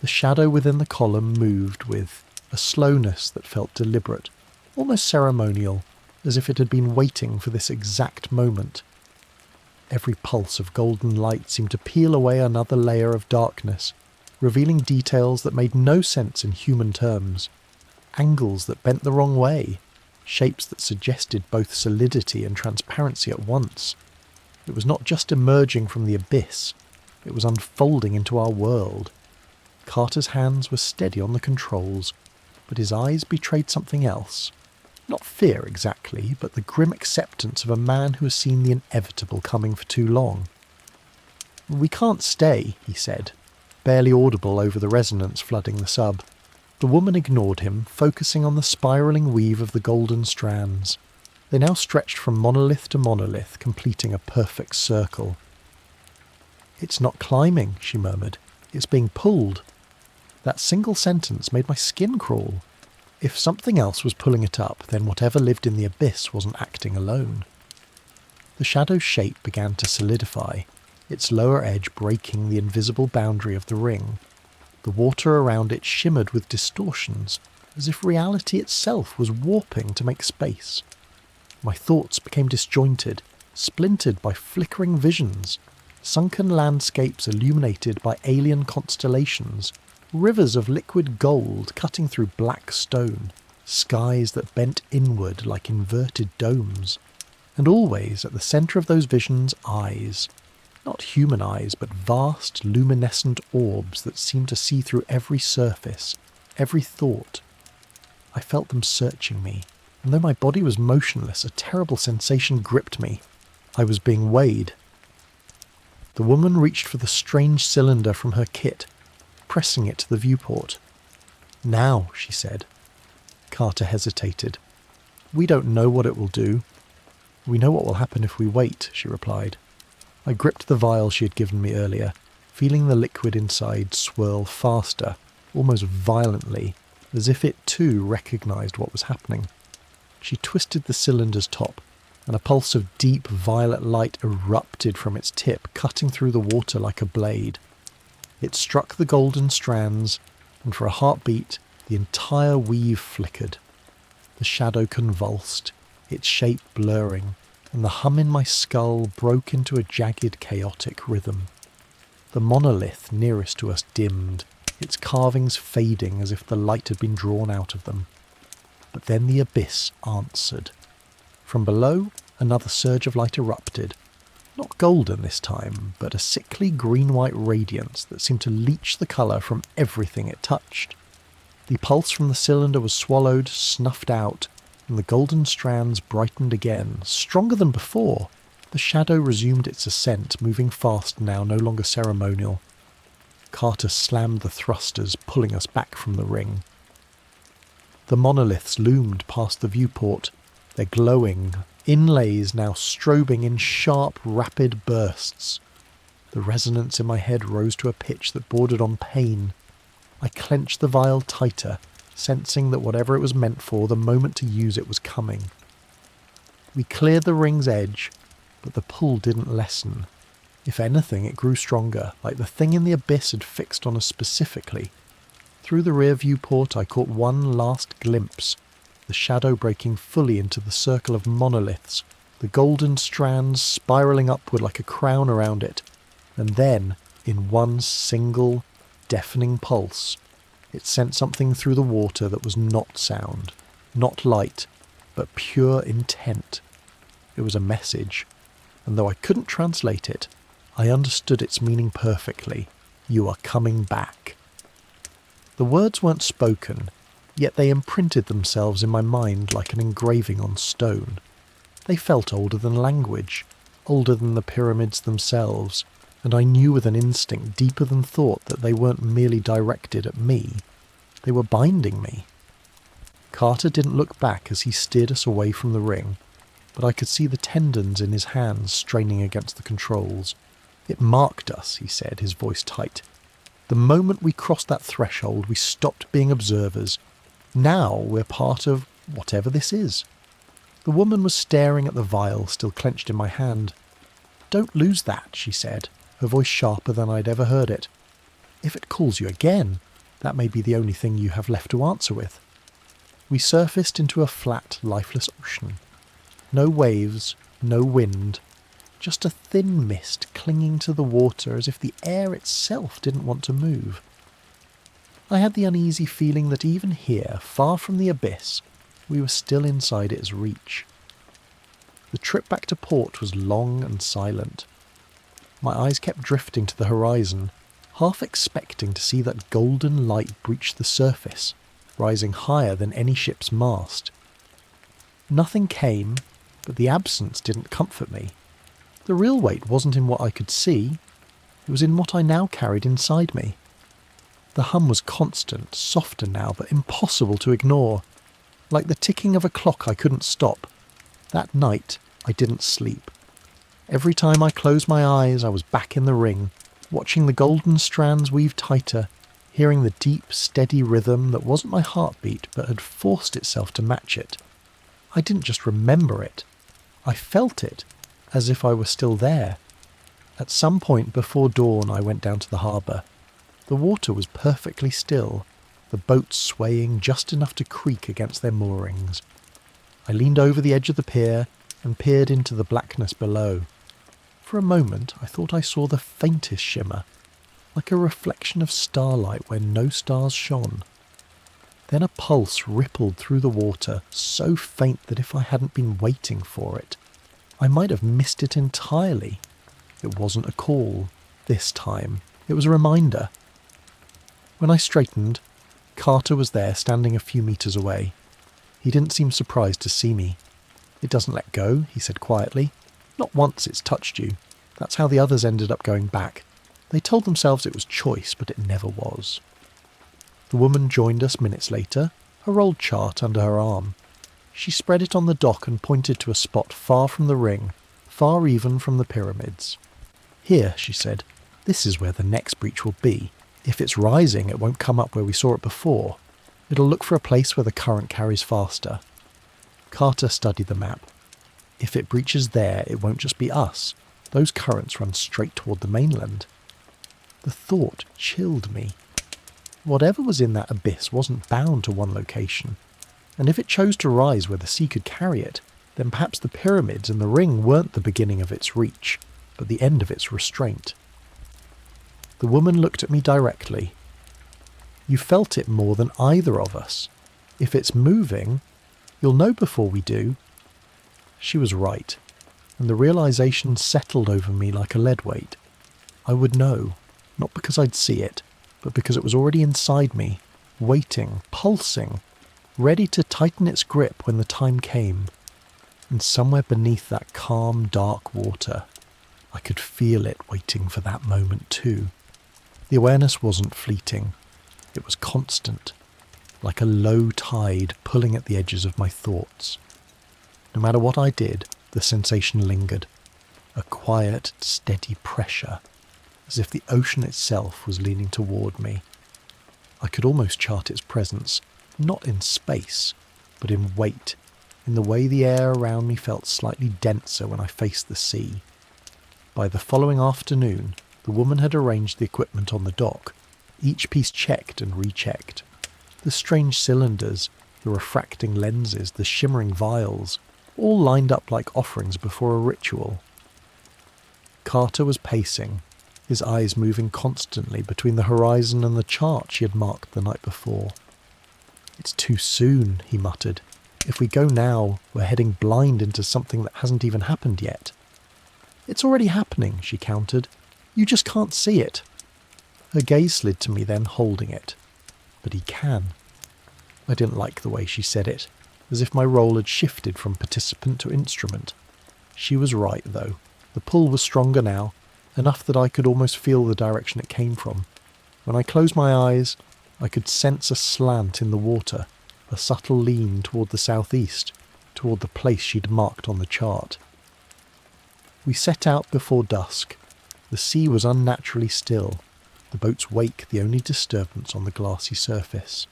The shadow within the column moved with a slowness that felt deliberate, almost ceremonial, as if it had been waiting for this exact moment. Every pulse of golden light seemed to peel away another layer of darkness, revealing details that made no sense in human terms, angles that bent the wrong way, shapes that suggested both solidity and transparency at once. It was not just emerging from the abyss, it was unfolding into our world. Carter's hands were steady on the controls, but his eyes betrayed something else. Not fear exactly, but the grim acceptance of a man who has seen the inevitable coming for too long. "We can't stay," he said, barely audible over the resonance flooding the sub. The woman ignored him, focusing on the spiralling weave of the golden strands. They now stretched from monolith to monolith, completing a perfect circle. "It's not climbing," she murmured. "It's being pulled." That single sentence made my skin crawl. If something else was pulling it up, then whatever lived in the abyss wasn't acting alone. The shadow's shape began to solidify, its lower edge breaking the invisible boundary of the ring. The water around it shimmered with distortions, as if reality itself was warping to make space. My thoughts became disjointed, splintered by flickering visions, sunken landscapes illuminated by alien constellations, rivers of liquid gold cutting through black stone, skies that bent inward like inverted domes, and always at the centre of those visions eyes. Not human eyes, but vast, luminescent orbs that seemed to see through every surface, every thought. I felt them searching me, and though my body was motionless, a terrible sensation gripped me. I was being weighed. The woman reached for the strange cylinder from her kit, pressing it to the viewport. "Now," she said. Carter hesitated. "We don't know what it will do. We know what will happen if we wait," she replied. I gripped the vial she had given me earlier, feeling the liquid inside swirl faster, almost violently, as if it too recognised what was happening. She twisted the cylinder's top, and a pulse of deep violet light erupted from its tip, cutting through the water like a blade. It struck the golden strands, and for a heartbeat, the entire weave flickered. The shadow convulsed, its shape blurring, and the hum in my skull broke into a jagged, chaotic rhythm. The monolith nearest to us dimmed, its carvings fading as if the light had been drawn out of them. But then the abyss answered. From below, another surge of light erupted. Not golden this time, but a sickly green-white radiance that seemed to leach the colour from everything it touched. The pulse from the cylinder was swallowed, snuffed out, and the golden strands brightened again, stronger than before. The shadow resumed its ascent, moving fast now, no longer ceremonial. Carter slammed the thrusters, pulling us back from the ring. The monoliths loomed past the viewport, their glowing inlays now strobing in sharp, rapid bursts. The resonance in my head rose to a pitch that bordered on pain. I clenched the vial tighter, sensing that whatever it was meant for, the moment to use it was coming. We cleared the ring's edge, but the pull didn't lessen. If anything, it grew stronger, like the thing in the abyss had fixed on us specifically. Through the rear viewport I caught one last glimpse, the shadow breaking fully into the circle of monoliths, the the golden strands spiralling upward like a crown around it, and then, in one single, deafening pulse, it sent something through the water that was not sound, not light, but pure intent. It was a message, and though I couldn't translate it, I understood its meaning perfectly. You are coming back. The words weren't spoken, yet they imprinted themselves in my mind like an engraving on stone. They felt older than language, older than the pyramids themselves, and I knew with an instinct deeper than thought that they weren't merely directed at me. They were binding me. Carter didn't look back as he steered us away from the ring, but I could see the tendons in his hands straining against the controls. It marked us, he said, his voice tight. The moment we crossed that threshold, we stopped being observers. Now we're part of whatever this is. The woman was staring at the vial still clenched in my hand. Don't lose that, she said, her voice sharper than I'd ever heard it. If it calls you again, that may be the only thing you have left to answer with. We surfaced into a flat, lifeless ocean. No waves, no wind, just a thin mist clinging to the water as if the air itself didn't want to move. I had the uneasy feeling that even here, far from the abyss, we were still inside its reach. The trip back to port was long and silent. My eyes kept drifting to the horizon, half expecting to see that golden light breach the surface, rising higher than any ship's mast. Nothing came, but the absence didn't comfort me. The real weight wasn't in what I could see, it was in what I now carried inside me. The hum was constant, softer now, but impossible to ignore. Like the ticking of a clock I couldn't stop. That night, I didn't sleep. Every time I closed my eyes, I was back in the ring, watching the golden strands weave tighter, hearing the deep, steady rhythm that wasn't my heartbeat but had forced itself to match it. I didn't just remember it. I felt it, as if I were still there. At some point before dawn, I went down to the harbour. The water was perfectly still, the boats swaying just enough to creak against their moorings. I leaned over the edge of the pier and peered into the blackness below. For a moment I thought I saw the faintest shimmer, like a reflection of starlight where no stars shone. Then a pulse rippled through the water, so faint that if I hadn't been waiting for it, I might have missed it entirely. It wasn't a call, this time. It was a reminder. When I straightened, Carter was there standing a few metres away. He didn't seem surprised to see me. It doesn't let go, he said quietly. Not once it's touched you. That's how the others ended up going back. They told themselves it was choice, but it never was. The woman joined us minutes later, her old chart under her arm. She spread it on the dock and pointed to a spot far from the ring, far even from the pyramids. Here, she said, this is where the next breach will be. If it's rising, it won't come up where we saw it before. It'll look for a place where the current carries faster. Carter studied the map. If it breaches there, it won't just be us. Those currents run straight toward the mainland. The thought chilled me. Whatever was in that abyss wasn't bound to one location. And if it chose to rise where the sea could carry it, then perhaps the pyramids and the ring weren't the beginning of its reach, but the end of its restraint. The woman looked at me directly. You felt it more than either of us. If it's moving, you'll know before we do. She was right, and the realization settled over me like a lead weight. I would know, not because I'd see it, but because it was already inside me, waiting, pulsing, ready to tighten its grip when the time came. And somewhere beneath that calm, dark water, I could feel it waiting for that moment too. The awareness wasn't fleeting. It was constant, like a low tide pulling at the edges of my thoughts. No matter what I did, the sensation lingered. A quiet, steady pressure, as if the ocean itself was leaning toward me. I could almost chart its presence, not in space, but in weight, in the way the air around me felt slightly denser when I faced the sea. By the following afternoon, the woman had arranged the equipment on the dock, each piece checked and rechecked. The strange cylinders, the refracting lenses, the shimmering vials. all lined up like offerings before a ritual. Carter was pacing, his eyes moving constantly between the horizon and the chart she had marked the night before. "It's too soon," he muttered. "If we go now, we're heading blind into something that hasn't even happened yet." "It's already happening," she countered. "You just can't see it." Her gaze slid to me then, holding it. "But he can." I didn't like the way she said it, as if my role had shifted from participant to instrument. She was right, though. The pull was stronger now, enough that I could almost feel the direction it came from. When I closed my eyes, I could sense a slant in the water, a subtle lean toward the southeast, toward the place she'd marked on the chart. We set out before dusk. The sea was unnaturally still, the boat's wake the only disturbance on the glassy surface.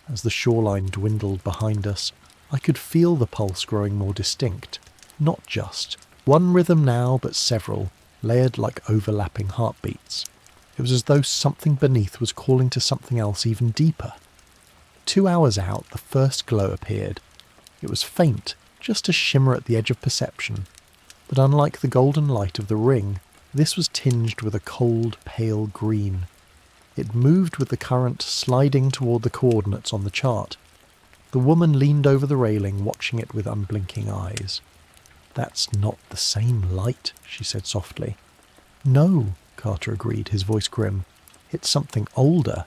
As the shoreline dwindled behind us, I could feel the pulse growing more distinct. Not just one rhythm now, but several, layered like overlapping heartbeats. It was as though something beneath was calling to something else even deeper. 2 hours out, the first glow appeared. It was faint, just a shimmer at the edge of perception. But unlike the golden light of the ring, this was tinged with a cold, pale green. It moved with the current, sliding toward the coordinates on the chart. The woman leaned over the railing, watching it with unblinking eyes. "That's not the same light," she said softly. "No," Carter agreed, his voice grim. "It's something older."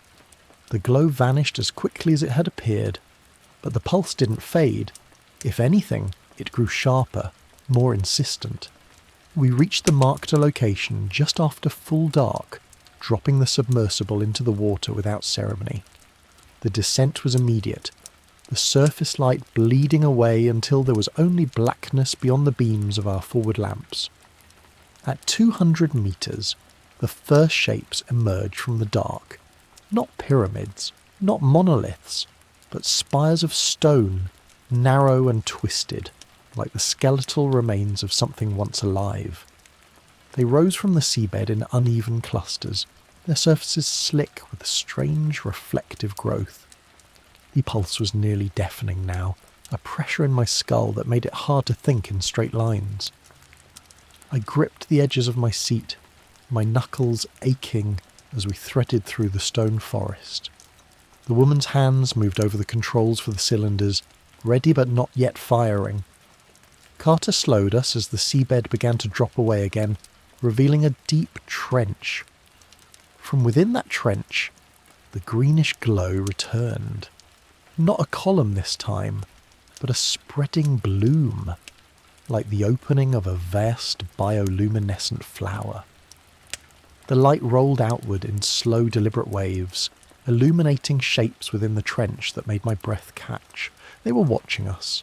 The glow vanished as quickly as it had appeared, but the pulse didn't fade. If anything, it grew sharper, more insistent. We reached the marked location just after full dark, dropping the submersible into the water without ceremony. The descent was immediate, the surface light bleeding away until there was only blackness beyond the beams of our forward lamps. At 200 metres, the first shapes emerged from the dark. Not pyramids, not monoliths, but spires of stone, narrow and twisted, like the skeletal remains of something once alive. They rose from the seabed in uneven clusters, their surfaces slick with a strange reflective growth. The pulse was nearly deafening now, a pressure in my skull that made it hard to think in straight lines. I gripped the edges of my seat, my knuckles aching as we threaded through the stone forest. The woman's hands moved over the controls for the cylinders, ready but not yet firing. Carter slowed us as the seabed began to drop away again, revealing a deep trench. From within that trench, the greenish glow returned. Not a column this time, but a spreading bloom, like the opening of a vast bioluminescent flower. The light rolled outward in slow, deliberate waves, illuminating shapes within the trench that made my breath catch. They were watching us.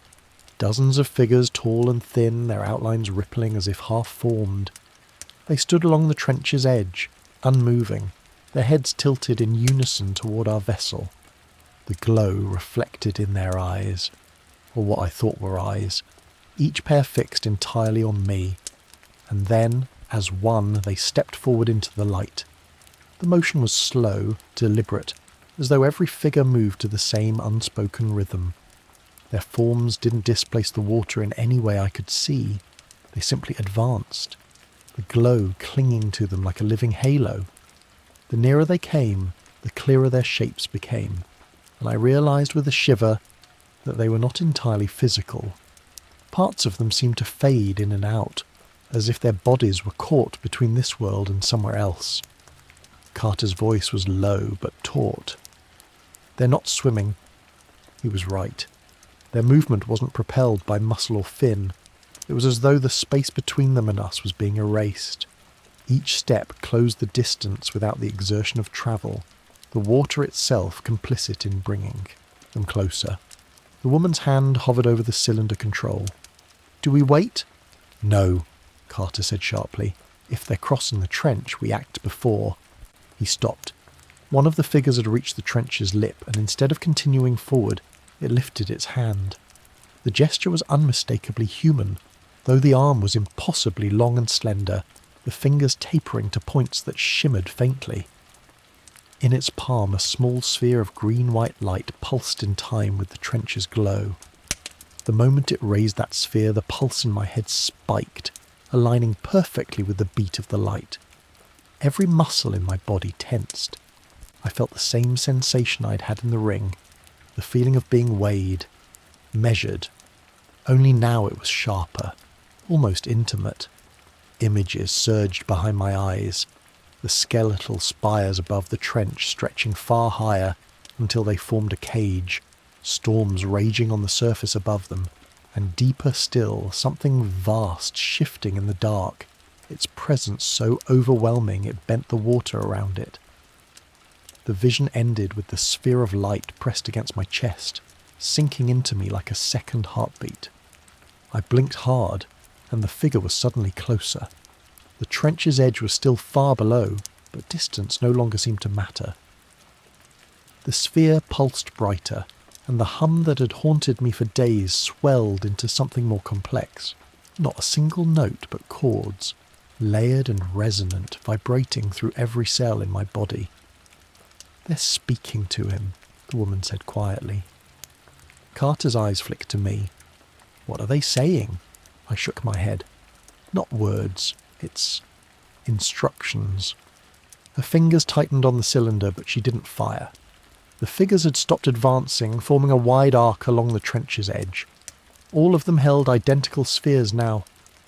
Dozens of figures, tall and thin, their outlines rippling as if half-formed. They stood along the trench's edge, unmoving, their heads tilted in unison toward our vessel. The glow reflected in their eyes, or what I thought were eyes, each pair fixed entirely on me. And then, as one, they stepped forward into the light. The motion was slow, deliberate, as though every figure moved to the same unspoken rhythm. Their forms didn't displace the water in any way I could see. They simply advanced, the glow clinging to them like a living halo. The nearer they came, the clearer their shapes became, and I realised with a shiver that they were not entirely physical. Parts of them seemed to fade in and out, as if their bodies were caught between this world and somewhere else. Carter's voice was low but taut. "They're not swimming." He was right. Their movement wasn't propelled by muscle or fin. It was as though the space between them and us was being erased. Each step closed the distance without the exertion of travel, the water itself complicit in bringing them closer. The woman's hand hovered over the cylinder control. "Do we wait?" "No," Carter said sharply. "If they're crossing the trench, we act before." He stopped. One of the figures had reached the trench's lip, and instead of continuing forward, it lifted its hand. The gesture was unmistakably human, though the arm was impossibly long and slender, the fingers tapering to points that shimmered faintly. In its palm, a small sphere of green-white light pulsed in time with the trench's glow. The moment it raised that sphere, the pulse in my head spiked, aligning perfectly with the beat of the light. Every muscle in my body tensed. I felt the same sensation I'd had in the ring, the feeling of being weighed, measured. Only now it was sharper, almost intimate. Images surged behind my eyes, the skeletal spires above the trench stretching far higher until they formed a cage, storms raging on the surface above them, and deeper still, something vast shifting in the dark, its presence so overwhelming it bent the water around it. The vision ended with the sphere of light pressed against my chest, sinking into me like a second heartbeat. I blinked hard, and the figure was suddenly closer. The trench's edge was still far below, but distance no longer seemed to matter. The sphere pulsed brighter, and the hum that had haunted me for days swelled into something more complex. Not a single note, but chords, layered and resonant, vibrating through every cell in my body. "They're speaking to him," the woman said quietly. Carter's eyes flicked to me. "What are they saying?" I shook my head. "Not words, it's instructions." Her fingers tightened on the cylinder, but she didn't fire. The figures had stopped advancing, forming a wide arc along the trench's edge. All of them held identical spheres now,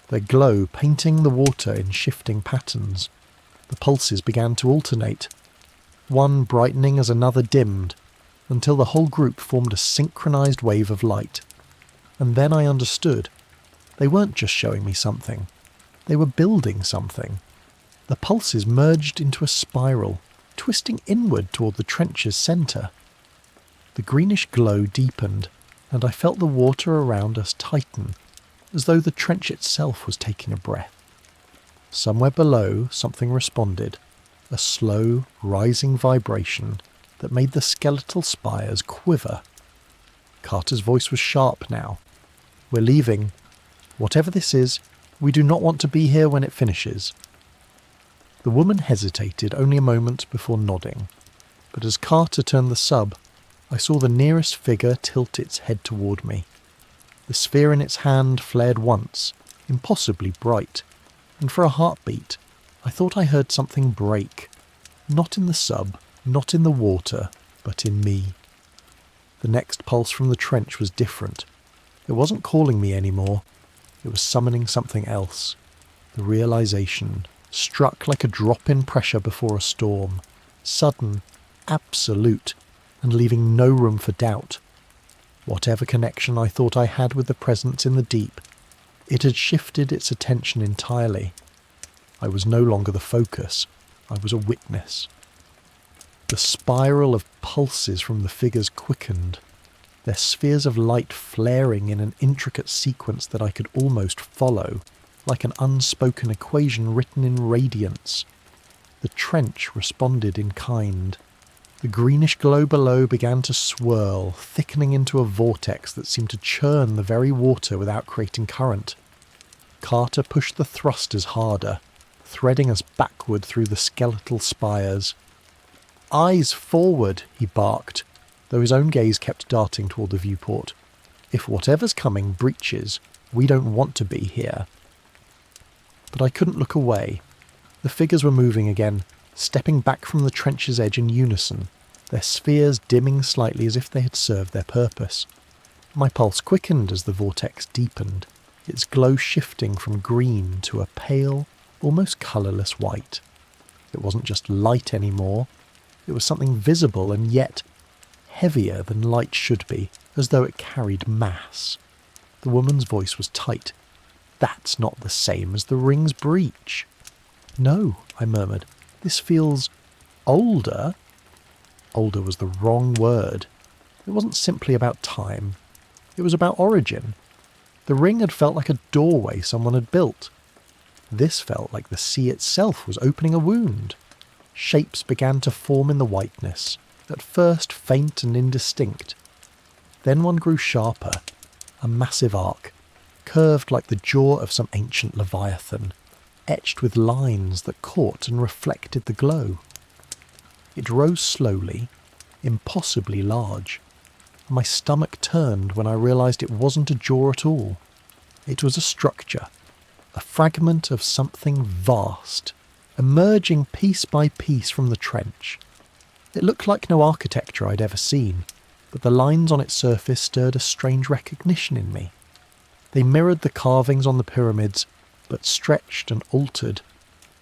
their glow painting the water in shifting patterns. The pulses began to alternate, one brightening as another dimmed, until the whole group formed a synchronized wave of light. And then I understood. They weren't just showing me something. They were building something. The pulses merged into a spiral, twisting inward toward the trench's centre. The greenish glow deepened, and I felt the water around us tighten, as though the trench itself was taking a breath. Somewhere below, something responded, a slow, rising vibration that made the skeletal spires quiver. Carter's voice was sharp now. "We're leaving. Whatever this is, we do not want to be here when it finishes." The woman hesitated only a moment before nodding, but as Carter turned the sub, I saw the nearest figure tilt its head toward me. The sphere in its hand flared once, impossibly bright, and for a heartbeat, I thought I heard something break. Not in the sub, not in the water, but in me. The next pulse from the trench was different. It wasn't calling me anymore. It was summoning something else. The realization struck like a drop in pressure before a storm, sudden, absolute, and leaving no room for doubt. Whatever connection I thought I had with the presence in the deep, it had shifted its attention entirely. I was no longer the focus. I was a witness. The spiral of pulses from the figures quickened, their spheres of light flaring in an intricate sequence that I could almost follow, like an unspoken equation written in radiance. The trench responded in kind. The greenish glow below began to swirl, thickening into a vortex that seemed to churn the very water without creating current. Carter pushed the thrusters harder, threading us backward through the skeletal spires. "Eyes forward," he barked, though his own gaze kept darting toward the viewport. "If whatever's coming breaches, we don't want to be here." But I couldn't look away. The figures were moving again, stepping back from the trench's edge in unison, their spheres dimming slightly as if they had served their purpose. My pulse quickened as the vortex deepened, its glow shifting from green to a pale, almost colourless white. It wasn't just light anymore. It was something visible and yet heavier than light should be, as though it carried mass. The woman's voice was tight. "That's not the same as the ring's breach." "No," I murmured. "This feels older." Older was the wrong word. It wasn't simply about time. It was about origin. The ring had felt like a doorway someone had built. This felt like the sea itself was opening a wound. Shapes began to form in the whiteness, at first faint and indistinct. Then one grew sharper, a massive arc, curved like the jaw of some ancient leviathan, etched with lines that caught and reflected the glow. It rose slowly, impossibly large. and my stomach turned when I realised it wasn't a jaw at all. It was a structure, a fragment of something vast, emerging piece by piece from the trench. It looked like no architecture I'd ever seen, but the lines on its surface stirred a strange recognition in me. They mirrored the carvings on the pyramids, but stretched and altered,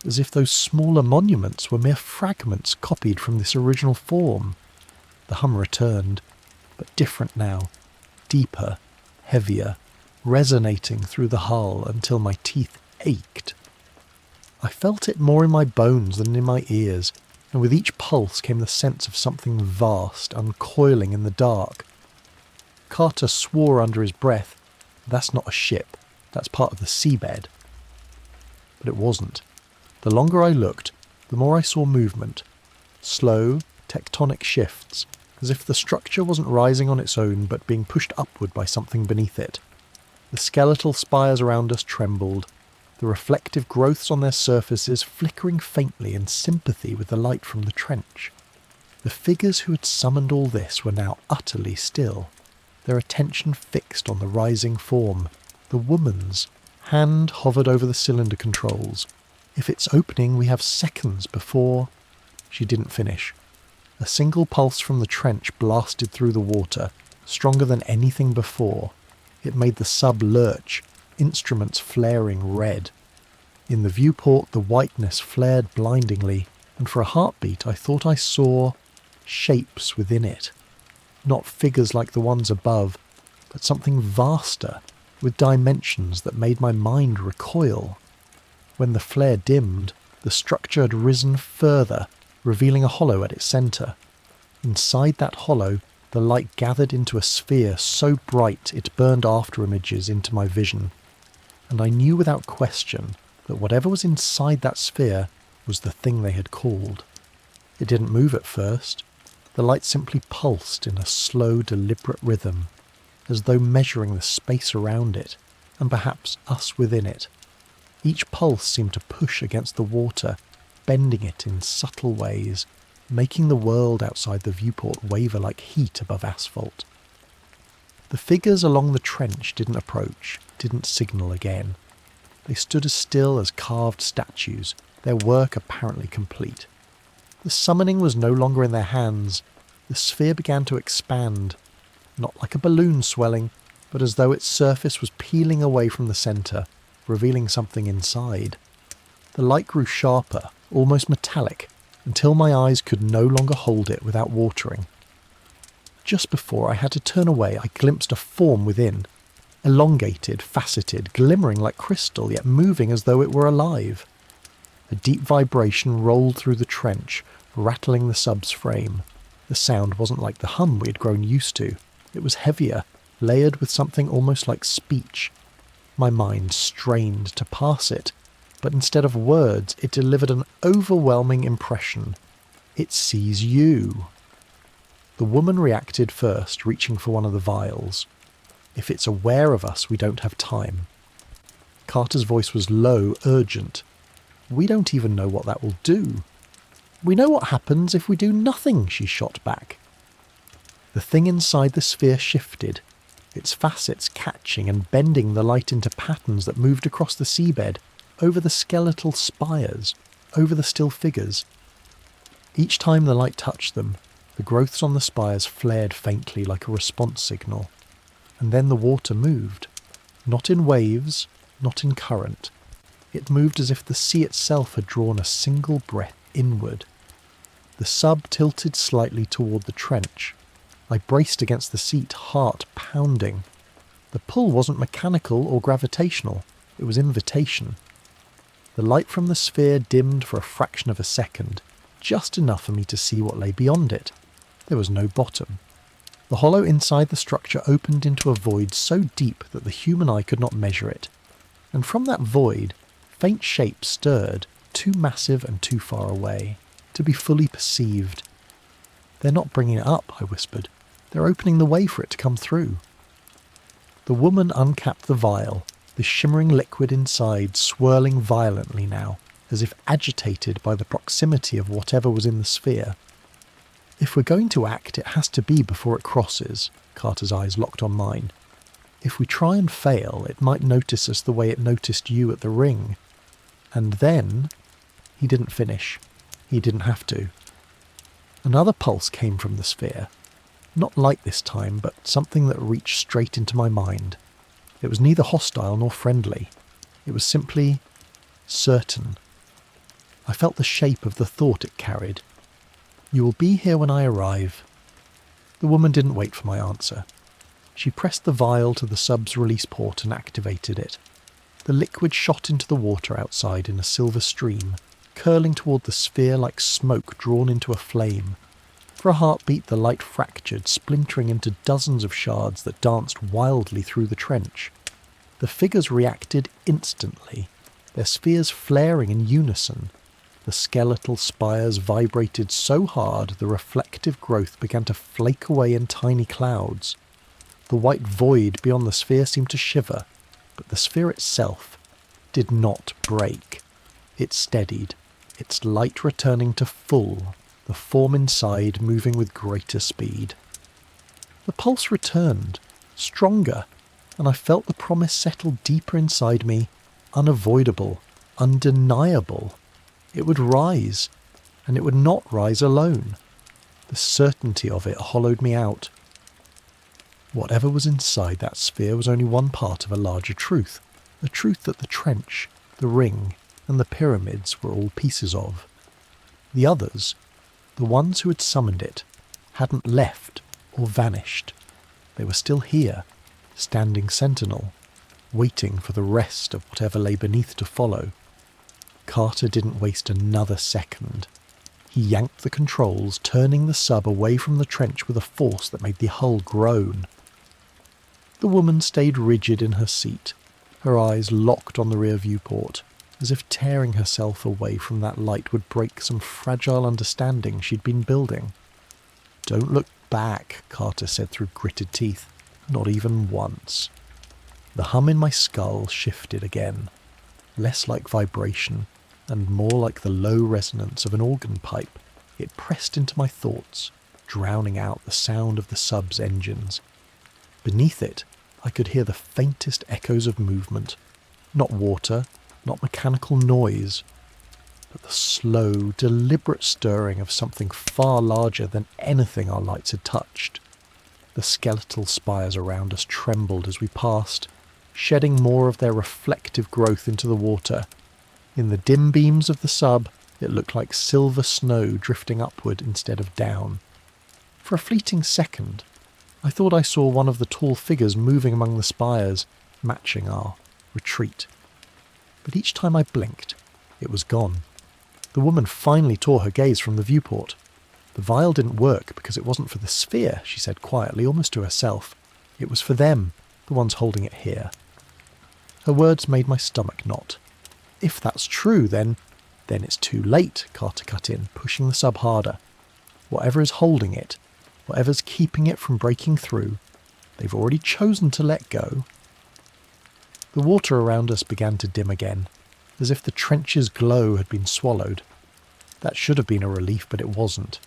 as if those smaller monuments were mere fragments copied from this original form. The hum returned, but different now, deeper, heavier, resonating through the hull until my teeth ached. I felt it more in my bones than in my ears, and with each pulse came the sense of something vast uncoiling in the dark. Carter swore under his breath, "That's not a ship, that's part of the seabed." But it wasn't. The longer I looked, the more I saw movement. Slow, tectonic shifts, as if the structure wasn't rising on its own but being pushed upward by something beneath it. The skeletal spires around us trembled, the reflective growths on their surfaces flickering faintly in sympathy with the light from the trench. The figures who had summoned all this were now utterly still, their attention fixed on the rising form. The woman's hand hovered over the cylinder controls. "If it's opening, we have seconds before—" She didn't finish. A single pulse from the trench blasted through the water, stronger than anything before. It made the sub lurch, instruments flaring red. In the viewport, the whiteness flared blindingly, and for a heartbeat I thought I saw shapes within it. Not figures like the ones above, but something vaster, with dimensions that made my mind recoil. When the flare dimmed, the structure had risen further, revealing a hollow at its centre. Inside that hollow, the light gathered into a sphere so bright it burned after images into my vision. And I knew without question that whatever was inside that sphere was the thing they had called. It didn't move at first. The light simply pulsed in a slow, deliberate rhythm, as though measuring the space around it, and perhaps us within it. Each pulse seemed to push against the water, bending it in subtle ways, making the world outside the viewport waver like heat above asphalt. The figures along the trench didn't approach, didn't signal again. They stood as still as carved statues, their work apparently complete. The summoning was no longer in their hands. The sphere began to expand, not like a balloon swelling, but as though its surface was peeling away from the centre, revealing something inside. The light grew sharper, almost metallic, until my eyes could no longer hold it without watering. Just before I had to turn away, I glimpsed a form within, elongated, faceted, glimmering like crystal, yet moving as though it were alive. A deep vibration rolled through the trench, rattling the sub's frame. The sound wasn't like the hum we had grown used to. It was heavier, layered with something almost like speech. My mind strained to pass it, but instead of words, it delivered an overwhelming impression. "It sees you." The woman reacted first, reaching for one of the vials. "If it's aware of us, we don't have time." Carter's voice was low, urgent. "We don't even know what that will do." "We know what happens if we do nothing," she shot back. The thing inside the sphere shifted, its facets catching and bending the light into patterns that moved across the seabed, over the skeletal spires, over the still figures. Each time the light touched them, the growths on the spires flared faintly like a response signal. And then the water moved. Not in waves, not in current. It moved as if the sea itself had drawn a single breath inward. The sub tilted slightly toward the trench. I braced against the seat, heart pounding. The pull wasn't mechanical or gravitational. It was invitation. The light from the sphere dimmed for a fraction of a second, just enough for me to see what lay beyond it. There was no bottom. The hollow inside the structure opened into a void so deep that the human eye could not measure it. And from that void, faint shapes stirred, too massive and too far away, to be fully perceived. "They're not bringing it up," I whispered. "They're opening the way for it to come through." The woman uncapped the vial, the shimmering liquid inside swirling violently now, as if agitated by the proximity of whatever was in the sphere. If we're going to act, it has to be before it crosses. Carter's eyes locked on mine. If we try and fail, it might notice us the way it noticed you at the ring. And then... He didn't finish. He didn't have to. Another pulse came from the sphere. Not light this time, but something that reached straight into my mind. It was neither hostile nor friendly. It was simply certain. I felt the shape of the thought it carried. You will be here when I arrive. The woman didn't wait for my answer. She pressed the vial to the sub's release port and activated it. The liquid shot into the water outside in a silver stream, curling toward the sphere like smoke drawn into a flame. For a heartbeat, the light fractured, splintering into dozens of shards that danced wildly through the trench. The figures reacted instantly, their spheres flaring in unison. The skeletal spires vibrated so hard the reflective growth began to flake away in tiny clouds. The white void beyond the sphere seemed to shiver, but the sphere itself did not break. It steadied, its light returning to full, the form inside moving with greater speed. The pulse returned, stronger, and I felt the promise settle deeper inside me, unavoidable, undeniable. It would rise, and it would not rise alone. The certainty of it hollowed me out. Whatever was inside that sphere was only one part of a larger truth, a truth that the trench, the ring, and the pyramids were all pieces of. The others, the ones who had summoned it, hadn't left or vanished. They were still here, standing sentinel, waiting for the rest of whatever lay beneath to follow. Carter didn't waste another second. He yanked the controls, turning the sub away from the trench with a force that made the hull groan. The woman stayed rigid in her seat, her eyes locked on the rear viewport, as if tearing herself away from that light would break some fragile understanding she'd been building. "Don't look back," Carter said through gritted teeth. "Not even once." The hum in my skull shifted again, less like vibration and more like the low resonance of an organ pipe. It pressed into my thoughts, drowning out the sound of the sub's engines. Beneath it, I could hear the faintest echoes of movement. Not water, not mechanical noise, but the slow, deliberate stirring of something far larger than anything our lights had touched. The skeletal spires around us trembled as we passed, shedding more of their reflective growth into the water. In the dim beams of the sub, it looked like silver snow drifting upward instead of down. For a fleeting second, I thought I saw one of the tall figures moving among the spires, matching our retreat. But each time I blinked, it was gone. The woman finally tore her gaze from the viewport. "The vial didn't work because it wasn't for the sphere," she said quietly, almost to herself. "It was for them, the ones holding it here." Her words made my stomach knot. "If that's true, then it's too late," Carter cut in, pushing the sub harder. "Whatever is holding it, whatever's keeping it from breaking through, they've already chosen to let go." The water around us began to dim again, as if the trench's glow had been swallowed. That should have been a relief, but it wasn't.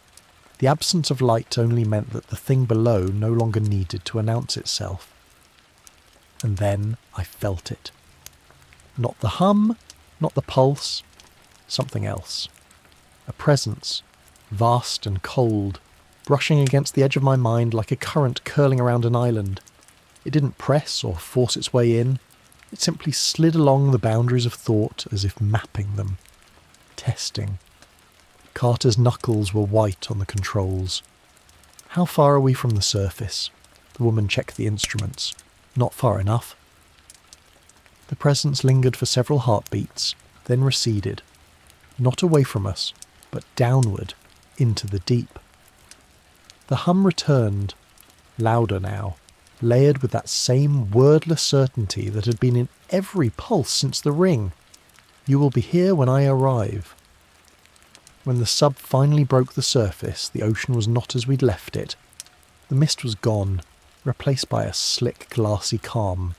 The absence of light only meant that the thing below no longer needed to announce itself. And then I felt it. Not the hum, not the pulse, something else. A presence, vast and cold, brushing against the edge of my mind like a current curling around an island. It didn't press or force its way in. It simply slid along the boundaries of thought as if mapping them, testing. Carter's knuckles were white on the controls. "How far are we from the surface?" The woman checked the instruments. "Not far enough." The presence lingered for several heartbeats, then receded. Not away from us, but downward, into the deep. The hum returned, louder now, layered with that same wordless certainty that had been in every pulse since the ring. "You will be here when I arrive." When the sub finally broke the surface, the ocean was not as we'd left it. The mist was gone, replaced by a slick, glassy calm.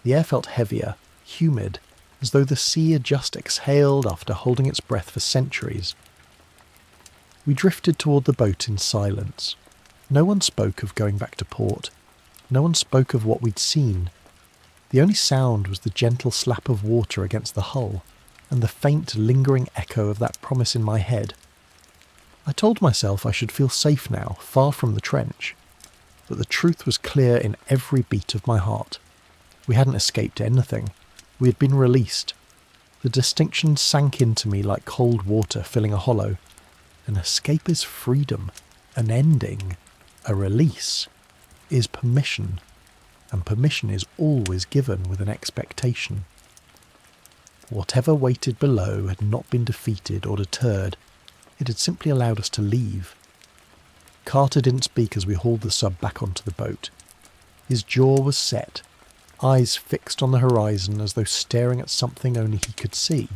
The air felt heavier, humid, as though the sea had just exhaled after holding its breath for centuries. We drifted toward the boat in silence. No one spoke of going back to port. No one spoke of what we'd seen. The only sound was the gentle slap of water against the hull, and the faint, lingering echo of that promise in my head. I told myself I should feel safe now, far from the trench. But the truth was clear in every beat of my heart. We hadn't escaped anything. We had been released. The distinction sank into me like cold water filling a hollow. An escape is freedom. An ending, a release, is permission. And permission is always given with an expectation. Whatever waited below had not been defeated or deterred. It had simply allowed us to leave. Carter didn't speak as we hauled the sub back onto the boat. His jaw was set, eyes fixed on the horizon as though staring at something only he could see.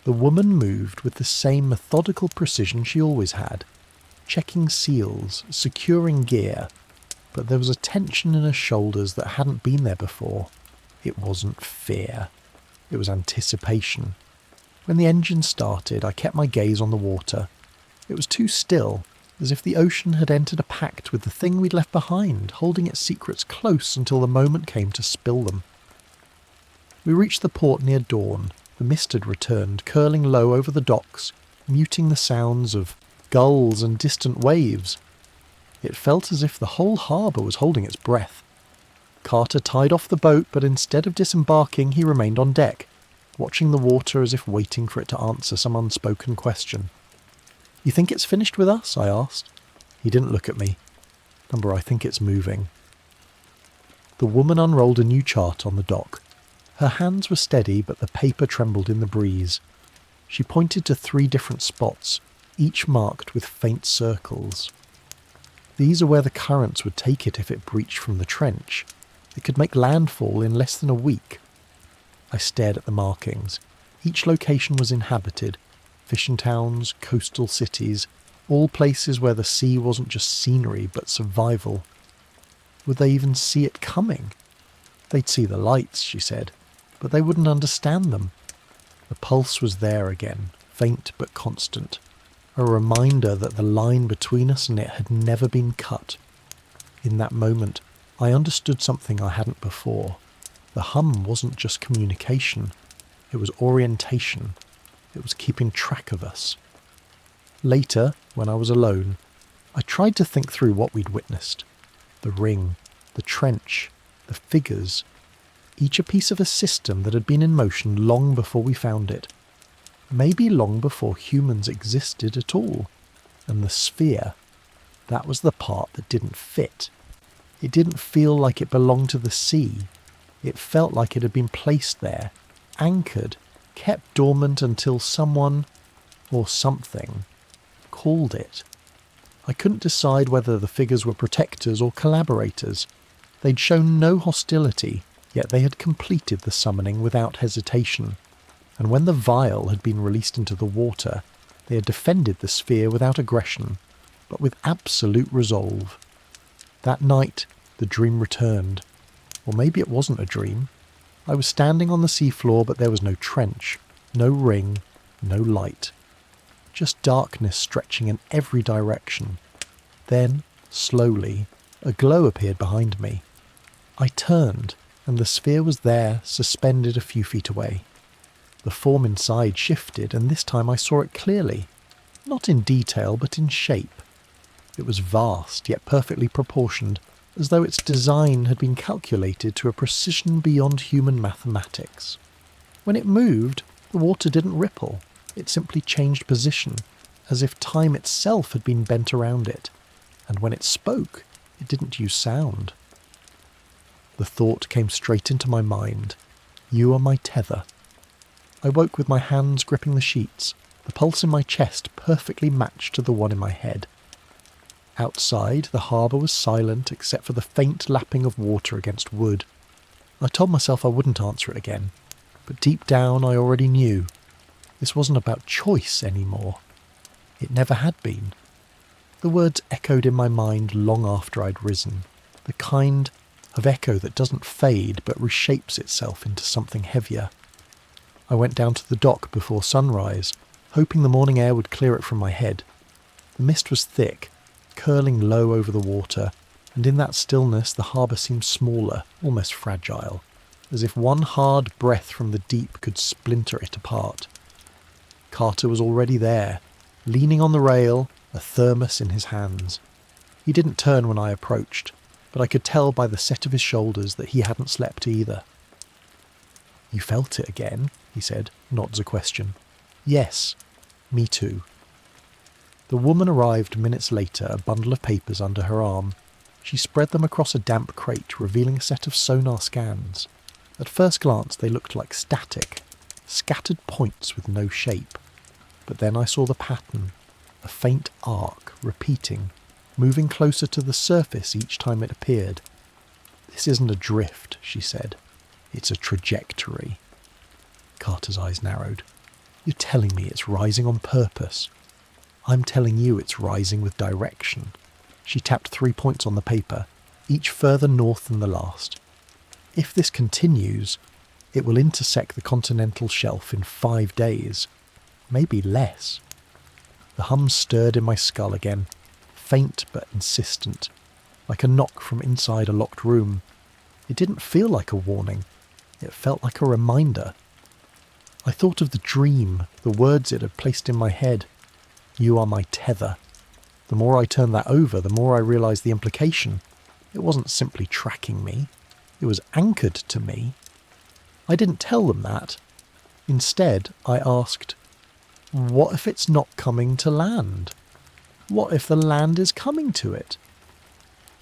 The woman moved with the same methodical precision she always had, checking seals, securing gear, but there was a tension in her shoulders that hadn't been there before. It wasn't fear. It was anticipation. When the engine started, I kept my gaze on the water. It was too still, as if the ocean had entered a pact with the thing we'd left behind, holding its secrets close until the moment came to spill them. We reached the port near dawn. The mist had returned, curling low over the docks, muting the sounds of gulls and distant waves. It felt as if the whole harbour was holding its breath. Carter tied off the boat, but instead of disembarking, he remained on deck, watching the water as if waiting for it to answer some unspoken question. "You think it's finished with us?" I asked. He didn't look at me. "I think it's moving." The woman unrolled a new chart on the dock. Her hands were steady, but the paper trembled in the breeze. She pointed to 3 different spots, each marked with faint circles. These are where the currents would take it if it breached from the trench. It could make landfall in less than a week. I stared at the markings. Each location was inhabited. Fishing towns, coastal cities, all places where the sea wasn't just scenery but survival. Would they even see it coming? They'd see the lights, she said, but they wouldn't understand them. The pulse was there again, faint but constant. A reminder that the line between us and it had never been cut. In that moment, I understood something I hadn't before. The hum wasn't just communication. It was orientation. It was keeping track of us. Later, when I was alone, I tried to think through what we'd witnessed. The ring, the trench, the figures. Each a piece of a system that had been in motion long before we found it. Maybe long before humans existed at all. And the sphere, that was the part that didn't fit. It didn't feel like it belonged to the sea. It felt like it had been placed there, anchored, kept dormant until someone, or something, called it. I couldn't decide whether the figures were protectors or collaborators. They'd shown no hostility, yet they had completed the summoning without hesitation. And when the vial had been released into the water, they had defended the sphere without aggression, but with absolute resolve. That night, the dream returned. Or maybe it wasn't a dream. I was standing on the seafloor, but there was no trench, no ring, no light. Just darkness stretching in every direction. Then, slowly, a glow appeared behind me. I turned, and the sphere was there, suspended a few feet away. The form inside shifted, and this time I saw it clearly. Not in detail, but in shape. It was vast, yet perfectly proportioned, as though its design had been calculated to a precision beyond human mathematics. When it moved, the water didn't ripple. It simply changed position, as if time itself had been bent around it. And when it spoke, it didn't use sound. The thought came straight into my mind. You are my tether. I woke with my hands gripping the sheets, the pulse in my chest perfectly matched to the one in my head. Outside, the harbour was silent except for the faint lapping of water against wood. I told myself I wouldn't answer it again, but deep down I already knew. This wasn't about choice anymore. It never had been. The words echoed in my mind long after I'd risen, the kind of echo that doesn't fade but reshapes itself into something heavier. I went down to the dock before sunrise, hoping the morning air would clear it from my head, The mist was thick, curling low over the water, and in that stillness the harbour seemed smaller, almost fragile, as if one hard breath from the deep could splinter it apart. Carter was already there, leaning on the rail, a thermos in his hands. He didn't turn when I approached, but I could tell by the set of his shoulders that he hadn't slept either. "You felt it again?" he said, not as a question. "Yes, me too." The woman arrived minutes later, a bundle of papers under her arm. She spread them across a damp crate, revealing a set of sonar scans. At first glance they looked like static, scattered points with no shape. But then I saw the pattern, a faint arc, repeating, moving closer to the surface each time it appeared. "This isn't a drift," she said. "It's a trajectory." Carter's eyes narrowed. "You're telling me it's rising on purpose?" "I'm telling you it's rising with direction." She tapped 3 points on the paper, each further north than the last. "If this continues, it will intersect the continental shelf in 5 days. Maybe less." The hum stirred in my skull again, faint but insistent, like a knock from inside a locked room. It didn't feel like a warning. It felt like a reminder. I thought of the dream, the words it had placed in my head. "You are my tether." The more I turned that over, the more I realised the implication. It wasn't simply tracking me. It was anchored to me. I didn't tell them that. Instead, I asked, what if it's not coming to land? What if the land is coming to it?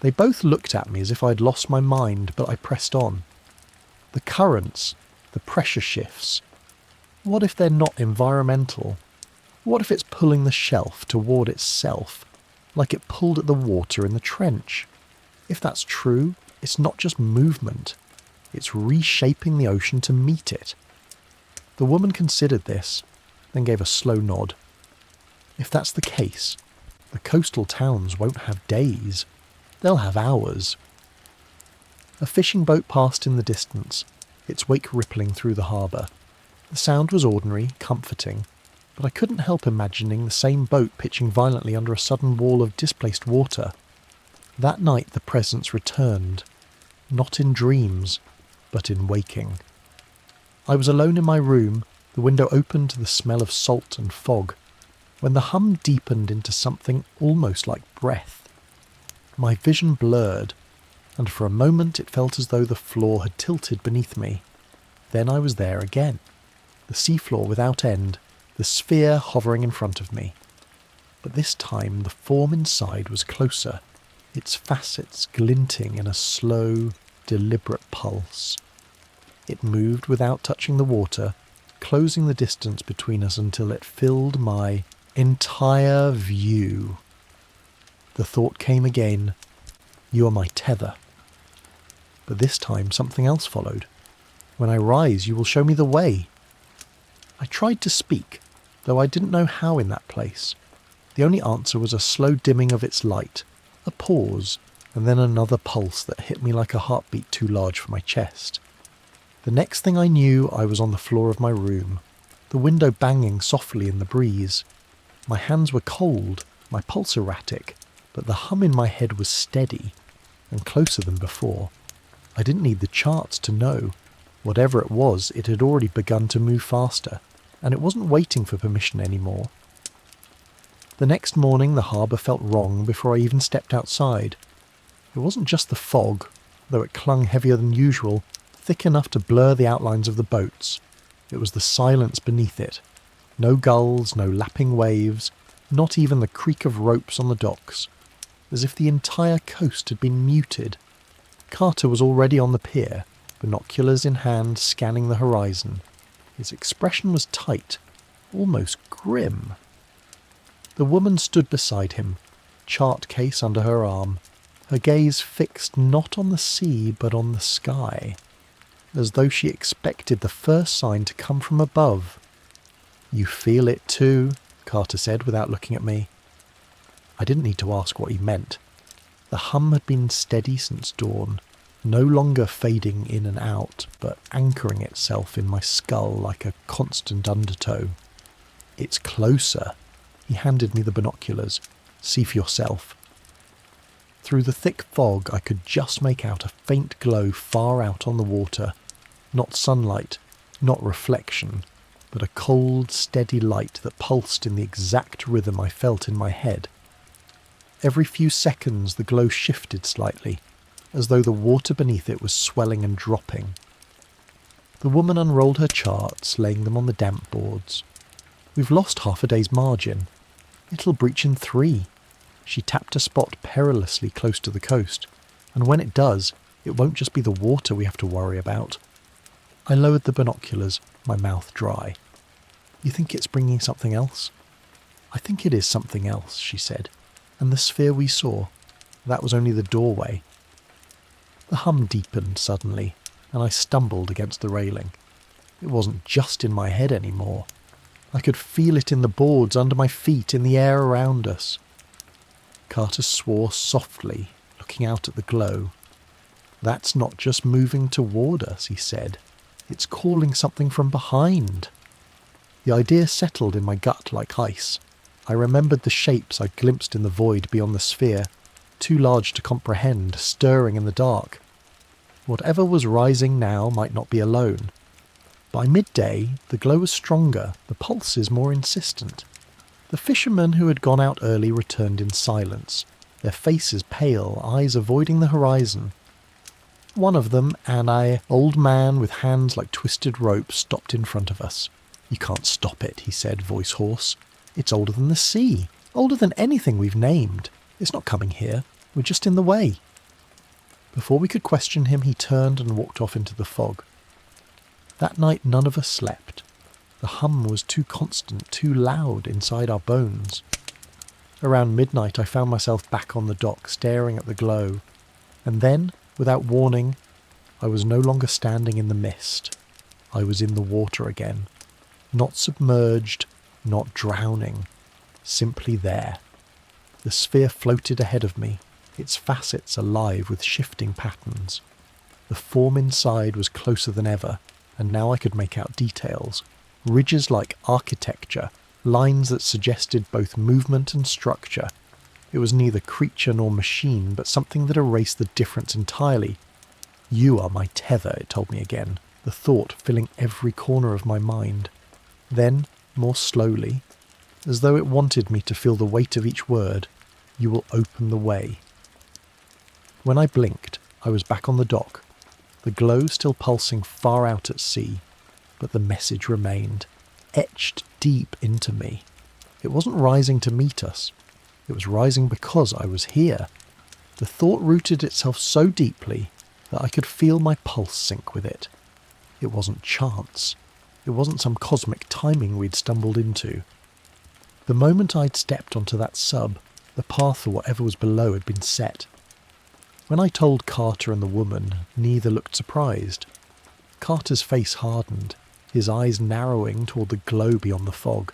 They both looked at me as if I'd lost my mind, but I pressed on. The currents, the pressure shifts. What if they're not environmental? What if it's pulling the shelf toward itself, like it pulled at the water in the trench? If that's true, it's not just movement. It's reshaping the ocean to meet it. The woman considered this, then gave a slow nod. If that's the case, the coastal towns won't have days. They'll have hours. A fishing boat passed in the distance, its wake rippling through the harbour. The sound was ordinary, comforting, but I couldn't help imagining the same boat pitching violently under a sudden wall of displaced water. That night the presence returned, not in dreams, but in waking. I was alone in my room, the window open to the smell of salt and fog, when the hum deepened into something almost like breath. My vision blurred, and for a moment it felt as though the floor had tilted beneath me. Then I was there again, the seafloor without end, the sphere hovering in front of me. But this time the form inside was closer, its facets glinting in a slow, deliberate pulse. It moved without touching the water, closing the distance between us until it filled my entire view. The thought came again, "You are my tether." But this time something else followed. "When I rise, you will show me the way." I tried to speak, though I didn't know how in that place. The only answer was a slow dimming of its light, a pause, and then another pulse that hit me like a heartbeat too large for my chest. The next thing I knew, I was on the floor of my room, the window banging softly in the breeze. My hands were cold, my pulse erratic, but the hum in my head was steady, and closer than before. I didn't need the charts to know. Whatever it was, it had already begun to move faster, and it wasn't waiting for permission anymore. The next morning the harbour felt wrong before I even stepped outside. It wasn't just the fog, though it clung heavier than usual, thick enough to blur the outlines of the boats. It was the silence beneath it. No gulls, no lapping waves, not even the creak of ropes on the docks. As if the entire coast had been muted. Carter was already on the pier, binoculars in hand, scanning the horizon. His expression was tight, almost grim. The woman stood beside him, chart case under her arm, her gaze fixed not on the sea but on the sky, as though she expected the first sign to come from above. "You feel it too," Carter said without looking at me. I didn't need to ask what he meant. The hum had been steady since dawn, no longer fading in and out, but anchoring itself in my skull like a constant undertow. "It's closer." He handed me the binoculars. See for yourself." Through the thick fog I could just make out a faint glow far out on the water. Not sunlight, not reflection, but a cold, steady light that pulsed in the exact rhythm I felt in my head. Every few seconds the glow shifted slightly, as though the water beneath it was swelling and dropping. The woman unrolled her charts, laying them on the damp boards. "We've lost half a day's margin. It'll breach in 3. She tapped a spot perilously close to the coast, and when it does, it won't just be the water we have to worry about. I lowered the binoculars, my mouth dry. "You think it's bringing something else?" "I think it is something else," she said. "And the sphere we saw, that was only the doorway." The hum deepened suddenly, and I stumbled against the railing. It wasn't just in my head anymore. I could feel it in the boards under my feet, in the air around us. Carter swore softly, looking out at the glow. "That's not just moving toward us," he said. "It's calling something from behind." The idea settled in my gut like ice. I remembered the shapes I'd glimpsed in the void beyond the sphere, too large to comprehend, stirring in the dark. Whatever was rising now might not be alone. By midday, the glow was stronger, the pulses more insistent. The fishermen who had gone out early returned in silence, their faces pale, eyes avoiding the horizon. One of them, an old man with hands like twisted rope, stopped in front of us. "You can't stop it," he said, voice hoarse. "It's older than the sea, older than anything we've named. It's not coming here. We're just in the way." Before we could question him, he turned and walked off into the fog. That night none of us slept. The hum was too constant, too loud inside our bones. Around midnight I found myself back on the dock, staring at the glow. And then, without warning, I was no longer standing in the mist. I was in the water again. Not submerged, not drowning. Simply there. The sphere floated ahead of me, its facets alive with shifting patterns. The form inside was closer than ever, and now I could make out details. Ridges like architecture, lines that suggested both movement and structure. It was neither creature nor machine, but something that erased the difference entirely. "You are my tether," it told me again, the thought filling every corner of my mind. Then, more slowly, as though it wanted me to feel the weight of each word, "You will open the way." When I blinked, I was back on the dock, the glow still pulsing far out at sea, but the message remained, etched deep into me. It wasn't rising to meet us. It was rising because I was here. The thought rooted itself so deeply that I could feel my pulse sync with it. It wasn't chance. It wasn't some cosmic timing we'd stumbled into. The moment I'd stepped onto that sub, the path for whatever was below had been set. When I told Carter and the woman, neither looked surprised. Carter's face hardened, his eyes narrowing toward the glow beyond the fog.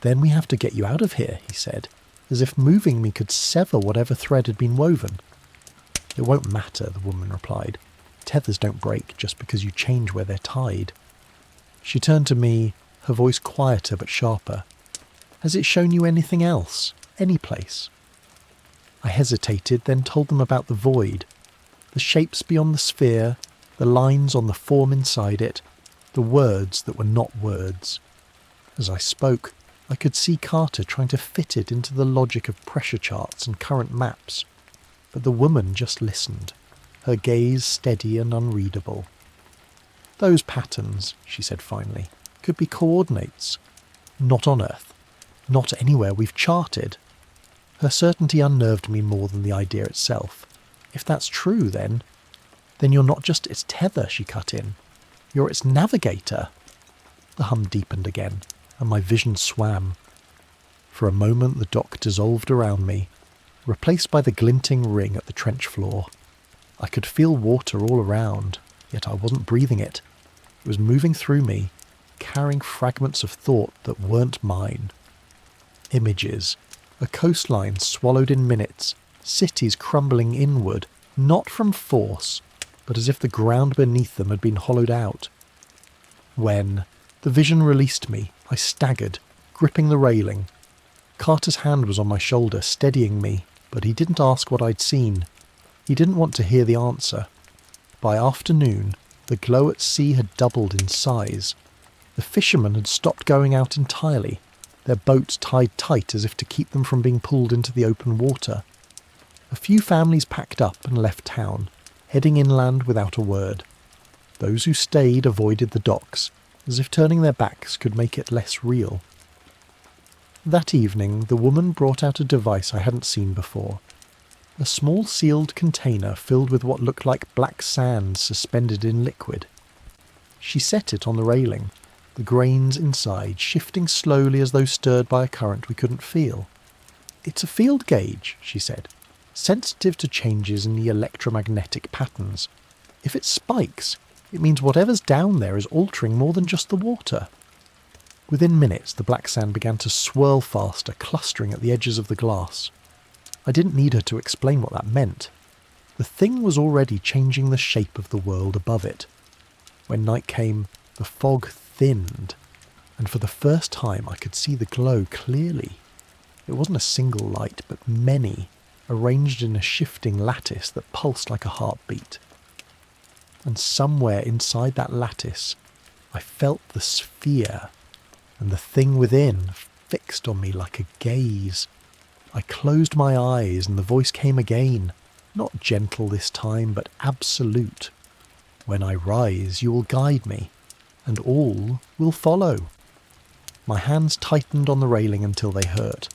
"Then we have to get you out of here," he said, as if moving me could sever whatever thread had been woven. "It won't matter," the woman replied. "Tethers don't break just because you change where they're tied." She turned to me, her voice quieter but sharper. "Has it shown you anything else? Any place?" I hesitated, then told them about the void. The shapes beyond the sphere, the lines on the form inside it, the words that were not words. As I spoke, I could see Carter trying to fit it into the logic of pressure charts and current maps. But the woman just listened, her gaze steady and unreadable. "Those patterns," she said finally, "could be coordinates. Not on Earth. Not anywhere we've charted." Her certainty unnerved me more than the idea itself. "If that's true, then you're not just its tether," she cut in. "You're its navigator." The hum deepened again, and my vision swam. For a moment the dock dissolved around me, replaced by the glinting ring at the trench floor. I could feel water all around, yet I wasn't breathing it. It was moving through me, carrying fragments of thought that weren't mine. Images. A coastline swallowed in minutes, cities crumbling inward, not from force, but as if the ground beneath them had been hollowed out. When the vision released me, I staggered, gripping the railing. Carter's hand was on my shoulder, steadying me, but he didn't ask what I'd seen. He didn't want to hear the answer. By afternoon, the glow at sea had doubled in size. The fishermen had stopped going out entirely, their boats tied tight as if to keep them from being pulled into the open water. A few families packed up and left town, heading inland without a word. Those who stayed avoided the docks, as if turning their backs could make it less real. That evening, the woman brought out a device I hadn't seen before. A small sealed container filled with what looked like black sand suspended in liquid. She set it on the railing, the grains inside shifting slowly as though stirred by a current we couldn't feel. "It's a field gauge," she said, "sensitive to changes in the electromagnetic patterns. If it spikes, it means whatever's down there is altering more than just the water." Within minutes, the black sand began to swirl faster, clustering at the edges of the glass. I didn't need her to explain what that meant. The thing was already changing the shape of the world above it. When night came, the fog thinned, and for the first time I could see the glow clearly. It wasn't a single light, but many, arranged in a shifting lattice that pulsed like a heartbeat. And somewhere inside that lattice, I felt the sphere, and the thing within fixed on me like a gaze. I closed my eyes and the voice came again, not gentle this time, but absolute. "When I rise, you will guide me, and all will follow." My hands tightened on the railing until they hurt.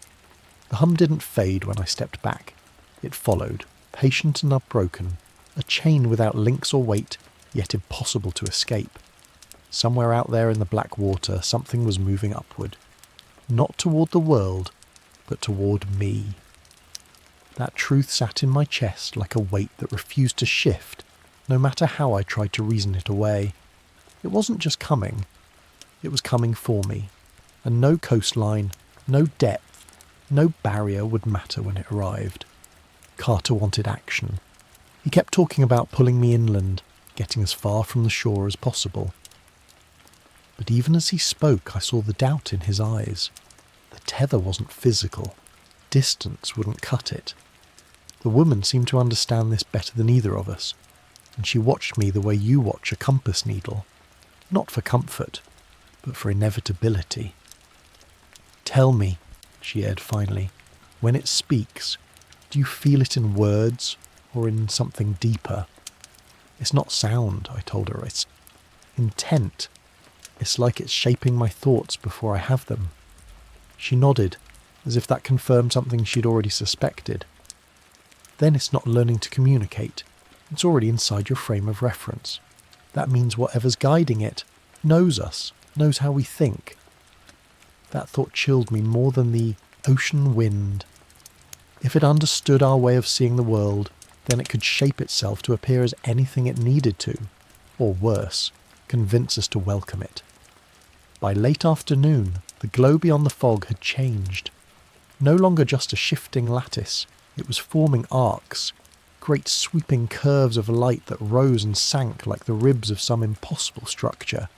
The hum didn't fade when I stepped back. It followed, patient and unbroken, a chain without links or weight, yet impossible to escape. Somewhere out there in the black water, something was moving upward. Not toward the world, but toward me. That truth sat in my chest like a weight that refused to shift, no matter how I tried to reason it away. It wasn't just coming, it was coming for me, and no coastline, no depth, no barrier would matter when it arrived. Carter wanted action. He kept talking about pulling me inland, getting as far from the shore as possible. But even as he spoke, I saw the doubt in his eyes. The tether wasn't physical. Distance wouldn't cut it. The woman seemed to understand this better than either of us, and she watched me the way you watch a compass needle, not for comfort, but for inevitability. "Tell me," she aired finally, "when it speaks, do you feel it in words or in something deeper?" "It's not sound," I told her. "It's intent. It's like it's shaping my thoughts before I have them." She nodded, as if that confirmed something she'd already suspected. "Then it's not learning to communicate. It's already inside your frame of reference. That means whatever's guiding it knows us, knows how we think." That thought chilled me more than the ocean wind. If it understood our way of seeing the world, then it could shape itself to appear as anything it needed to, or worse, convince us to welcome it. By late afternoon, the glow beyond the fog had changed. No longer just a shifting lattice, it was forming arcs, great sweeping curves of light that rose and sank like the ribs of some impossible structure.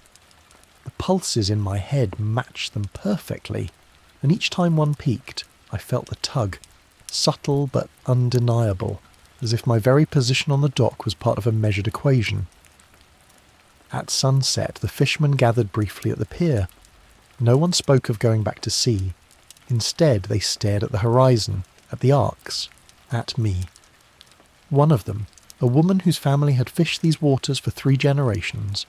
The pulses in my head matched them perfectly, and each time one peaked, I felt the tug, subtle but undeniable, as if my very position on the dock was part of a measured equation. At sunset, the fishermen gathered briefly at the pier. No one spoke of going back to sea. Instead, they stared at the horizon, at the arcs, at me. One of them, a woman whose family had fished these waters for 3 generations,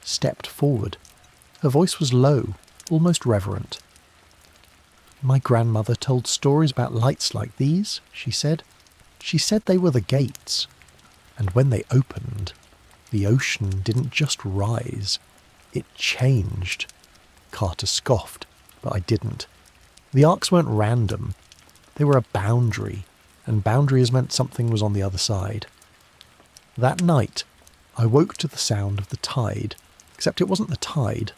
stepped forward. Her voice was low, almost reverent. "My grandmother told stories about lights like these," she said. "She said they were the gates. And when they opened, the ocean didn't just rise, it changed." Carter scoffed, but I didn't. The arcs weren't random. They were a boundary, and boundaries meant something was on the other side. That night, I woke to the sound of the tide, except it wasn't the tide.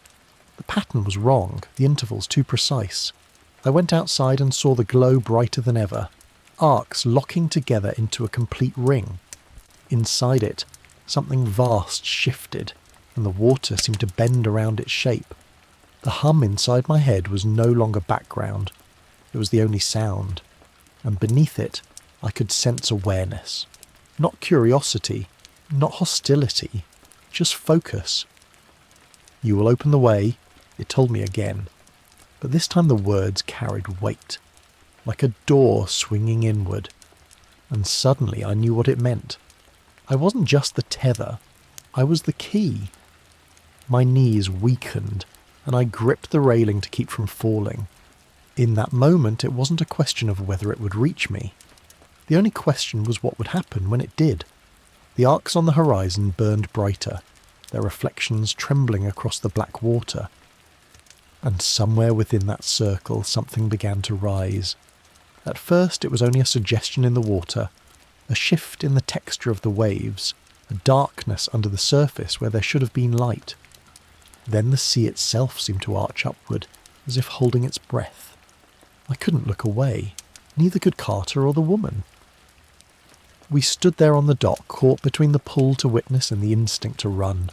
The pattern was wrong, the intervals too precise. I went outside and saw the glow brighter than ever, arcs locking together into a complete ring. Inside it, something vast shifted, and the water seemed to bend around its shape. The hum inside my head was no longer background. It was the only sound, and beneath it I could sense awareness. Not curiosity, not hostility, just focus. "You will open the way," it told me again, but this time the words carried weight, like a door swinging inward, and suddenly I knew what it meant. I wasn't just the tether, I was the key. My knees weakened, and I gripped the railing to keep from falling. In that moment, it wasn't a question of whether it would reach me. The only question was what would happen when it did. The arcs on the horizon burned brighter, their reflections trembling across the black water. And somewhere within that circle something began to rise. At first it was only a suggestion in the water, a shift in the texture of the waves, a darkness under the surface where there should have been light. Then the sea itself seemed to arch upward, as if holding its breath. I couldn't look away, neither could Carter or the woman. We stood there on the dock, caught between the pull to witness and the instinct to run.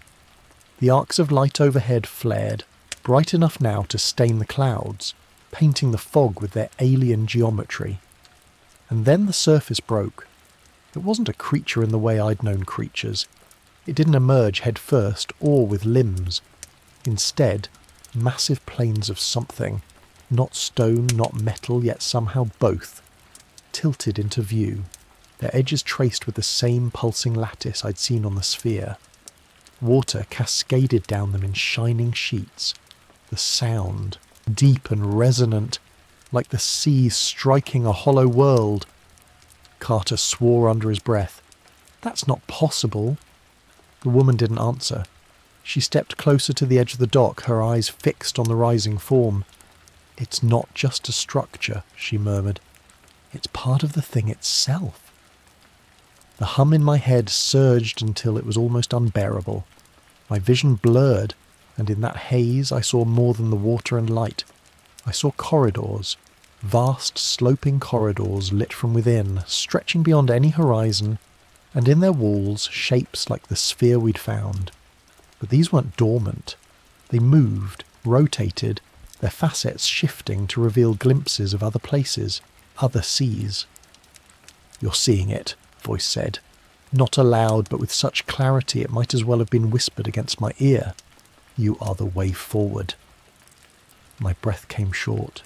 The arcs of light overhead flared, bright enough now to stain the clouds, painting the fog with their alien geometry. And then the surface broke. It wasn't a creature in the way I'd known creatures. It didn't emerge head first or with limbs. Instead, massive planes of something, not stone, not metal, yet somehow both, tilted into view, their edges traced with the same pulsing lattice I'd seen on the sphere. Water cascaded down them in shining sheets. The sound, deep and resonant, like the sea striking a hollow world. Carter swore under his breath. "That's not possible." The woman didn't answer. She stepped closer to the edge of the dock, her eyes fixed on the rising form. "It's not just a structure," she murmured. "It's part of the thing itself." The hum in my head surged until it was almost unbearable. My vision blurred, and in that haze I saw more than the water and light. I saw corridors, vast sloping corridors lit from within, stretching beyond any horizon, and in their walls shapes like the sphere we'd found. But these weren't dormant. They moved, rotated, their facets shifting to reveal glimpses of other places, other seas. "You're seeing it," voice said, not aloud but with such clarity it might as well have been whispered against my ear. "You are the way forward." My breath came short.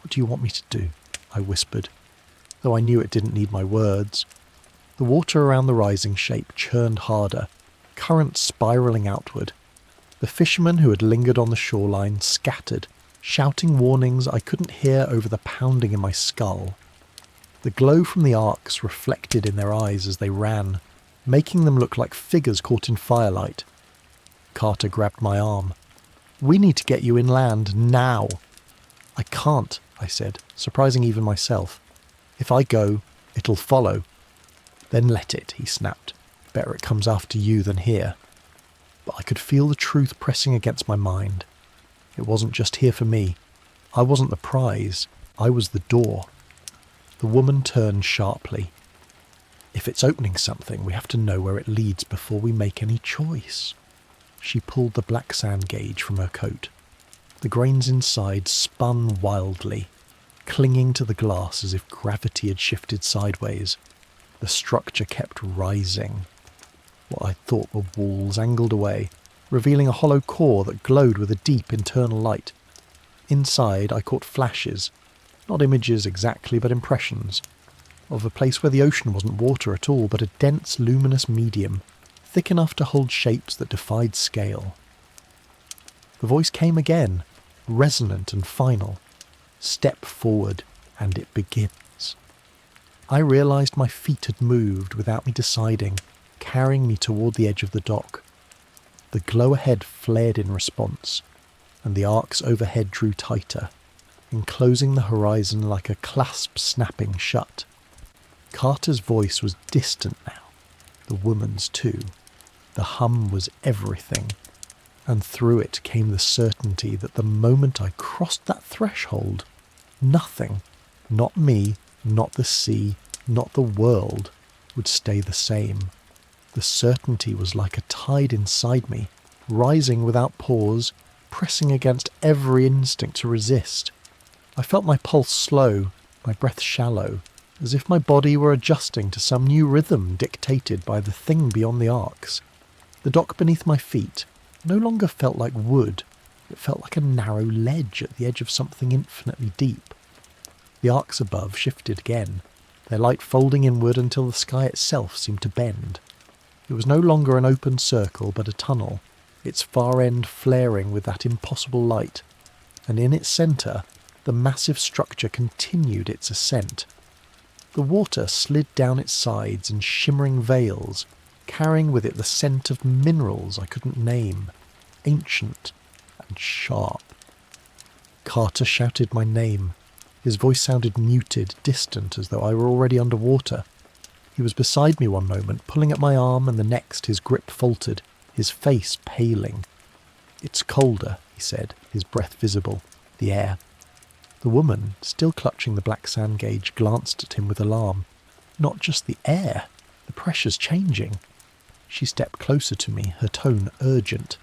"What do you want me to do?" I whispered, though I knew it didn't need my words. The water around the rising shape churned harder, currents spiralling outward. The fishermen who had lingered on the shoreline scattered, shouting warnings I couldn't hear over the pounding in my skull. The glow from the arcs reflected in their eyes as they ran, making them look like figures caught in firelight. Carter grabbed my arm. "We need to get you inland now." "I can't," I said, surprising even myself. "If I go, it'll follow." "Then let it," he snapped. "Better it comes after you than here." But I could feel the truth pressing against my mind. It wasn't just here for me. I wasn't the prize. I was the door. The woman turned sharply. "If it's opening something, we have to know where it leads before we make any choice." She pulled the black sand gauge from her coat. The grains inside spun wildly, clinging to the glass as if gravity had shifted sideways. The structure kept rising. What I thought were walls angled away, revealing a hollow core that glowed with a deep internal light. Inside I caught flashes, not images exactly, but impressions, of a place where the ocean wasn't water at all, but a dense, luminous medium, thick enough to hold shapes that defied scale. The voice came again, resonant and final. "Step forward, and it begins." I realised my feet had moved without me deciding, carrying me toward the edge of the dock. The glow ahead flared in response, and the arcs overhead drew tighter, enclosing the horizon like a clasp snapping shut. Carter's voice was distant now, the woman's too. The hum was everything, and through it came the certainty that the moment I crossed that threshold, nothing, not me, not the sea, not the world, would stay the same. The certainty was like a tide inside me, rising without pause, pressing against every instinct to resist. I felt my pulse slow, my breath shallow, as if my body were adjusting to some new rhythm dictated by the thing beyond the arcs. The dock beneath my feet no longer felt like wood, it felt like a narrow ledge at the edge of something infinitely deep. The arcs above shifted again, their light folding inward until the sky itself seemed to bend. It was no longer an open circle but a tunnel, its far end flaring with that impossible light, and in its centre the massive structure continued its ascent. The water slid down its sides in shimmering veils, carrying with it the scent of minerals I couldn't name, ancient and sharp. Carter shouted my name. His voice sounded muted, distant, as though I were already underwater. He was beside me one moment, pulling at my arm, and the next his grip faltered, his face paling. "It's colder," he said, his breath visible, the air. The woman, still clutching the black sand gauge, glanced at him with alarm. Not just the air, the pressure's changing. She stepped closer to me, her tone urgent.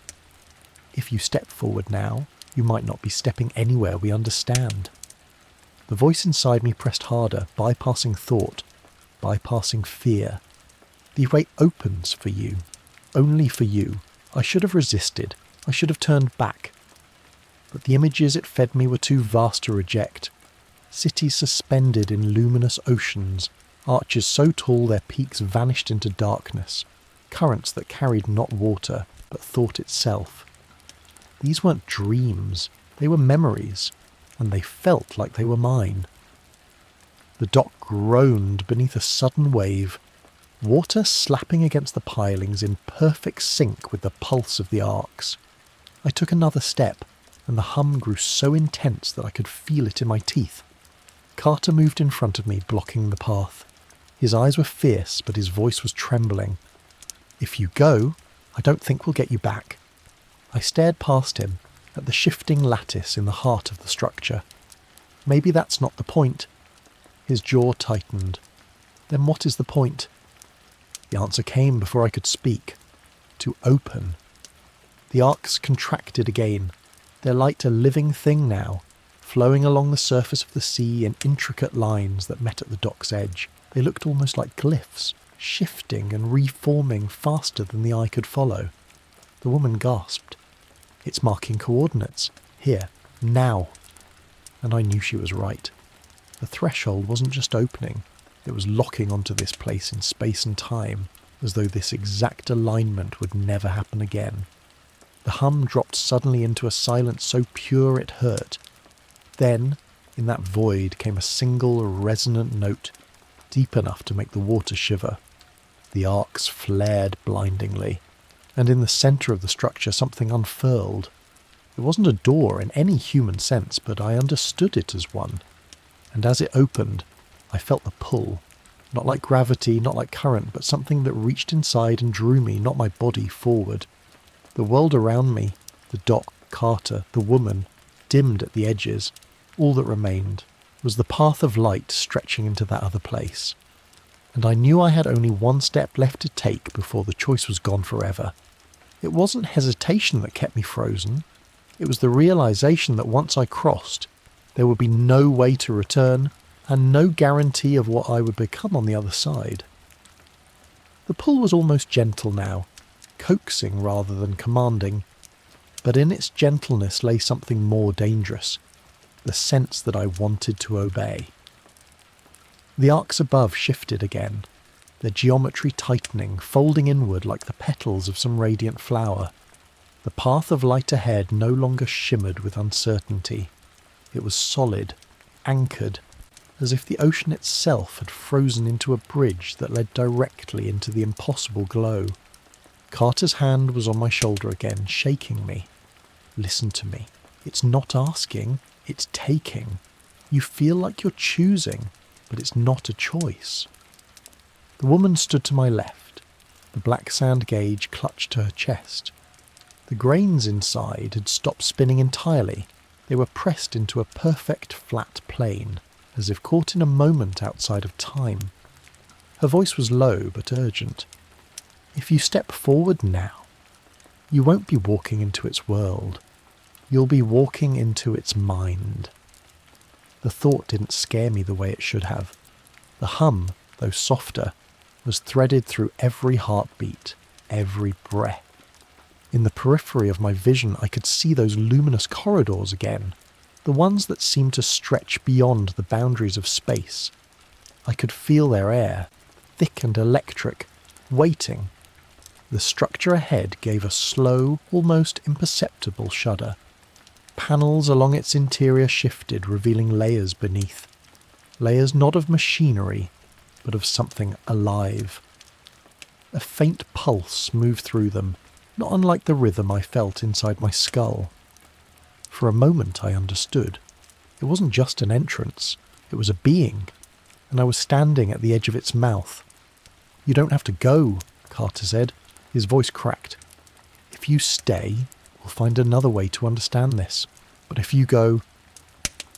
"If you step forward now, you might not be stepping anywhere we understand." The voice inside me pressed harder, bypassing thought, bypassing fear. "The way opens for you, only for you. I should have resisted, I should have turned back. But the images it fed me were too vast to reject. Cities suspended in luminous oceans, arches so tall their peaks vanished into darkness, currents that carried not water, but thought itself. These weren't dreams, they were memories, and they felt like they were mine. The dock groaned beneath a sudden wave, water slapping against the pilings in perfect sync with the pulse of the arcs. I took another step, and the hum grew so intense that I could feel it in my teeth. Carter moved in front of me, blocking the path. His eyes were fierce, but his voice was trembling. "If you go, I don't think we'll get you back." I stared past him, at the shifting lattice in the heart of the structure. Maybe that's not the point. His jaw tightened. Then what is the point? The answer came before I could speak. To open. The arcs contracted again, their light a living thing now, flowing along the surface of the sea in intricate lines that met at the dock's edge. They looked almost like glyphs, shifting and reforming faster than the eye could follow. The woman gasped. "It's marking coordinates. Here. Now." And I knew she was right. The threshold wasn't just opening, it was locking onto this place in space and time, as though this exact alignment would never happen again. The hum dropped suddenly into a silence so pure it hurt. Then, in that void came a single resonant note, deep enough to make the water shiver. The arcs flared blindingly, and in the centre of the structure something unfurled. It wasn't a door in any human sense, but I understood it as one. And as it opened, I felt the pull. Not like gravity, not like current, but something that reached inside and drew me, not my body, forward. The world around me, the dock, Carter, the woman, dimmed at the edges. All that remained was the path of light stretching into that other place. And I knew I had only one step left to take before the choice was gone forever. It wasn't hesitation that kept me frozen. It was the realization that once I crossed, there would be no way to return, and no guarantee of what I would become on the other side. The pull was almost gentle now, coaxing rather than commanding, but in its gentleness lay something more dangerous, the sense that I wanted to obey. The arcs above shifted again, their geometry tightening, folding inward like the petals of some radiant flower. The path of light ahead no longer shimmered with uncertainty. It was solid, anchored, as if the ocean itself had frozen into a bridge that led directly into the impossible glow. Carter's hand was on my shoulder again, shaking me. "Listen to me. It's not asking, it's taking. You feel like you're choosing, but it's not a choice." The woman stood to my left, the black sand gauge clutched to her chest. The grains inside had stopped spinning entirely. They were pressed into a perfect flat plane, as if caught in a moment outside of time. Her voice was low but urgent. "If you step forward now, you won't be walking into its world. You'll be walking into its mind." The thought didn't scare me the way it should have. The hum, though softer, was threaded through every heartbeat, every breath. In the periphery of my vision, I could see those luminous corridors again, the ones that seemed to stretch beyond the boundaries of space. I could feel their air, thick and electric, waiting. The structure ahead gave a slow, almost imperceptible shudder. Panels along its interior shifted, revealing layers beneath. Layers not of machinery, but of something alive. A faint pulse moved through them, not unlike the rhythm I felt inside my skull. For a moment I understood. It wasn't just an entrance, it was a being, and I was standing at the edge of its mouth. "You don't have to go," Carter said. His voice cracked. "If you stay, we'll find another way to understand this. But if you go..."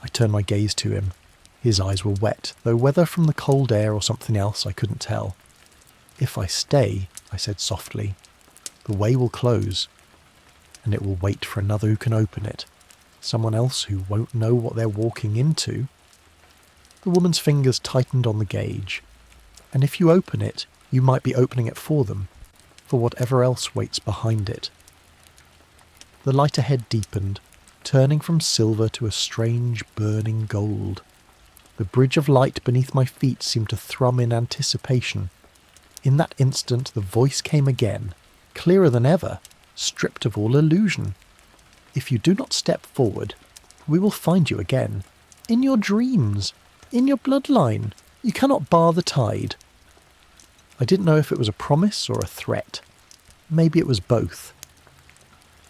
I turned my gaze to him. His eyes were wet, though whether from the cold air or something else I couldn't tell. "If I stay," I said softly, "the way will close, and it will wait for another who can open it. Someone else who won't know what they're walking into." The woman's fingers tightened on the gauge. "And if you open it, you might be opening it for them, for whatever else waits behind it." The light ahead deepened, turning from silver to a strange burning gold. The bridge of light beneath my feet seemed to thrum in anticipation. In that instant the voice came again, clearer than ever, stripped of all illusion. "If you do not step forward, we will find you again. In your dreams, in your bloodline. You cannot bar the tide." I didn't know if it was a promise or a threat. Maybe it was both.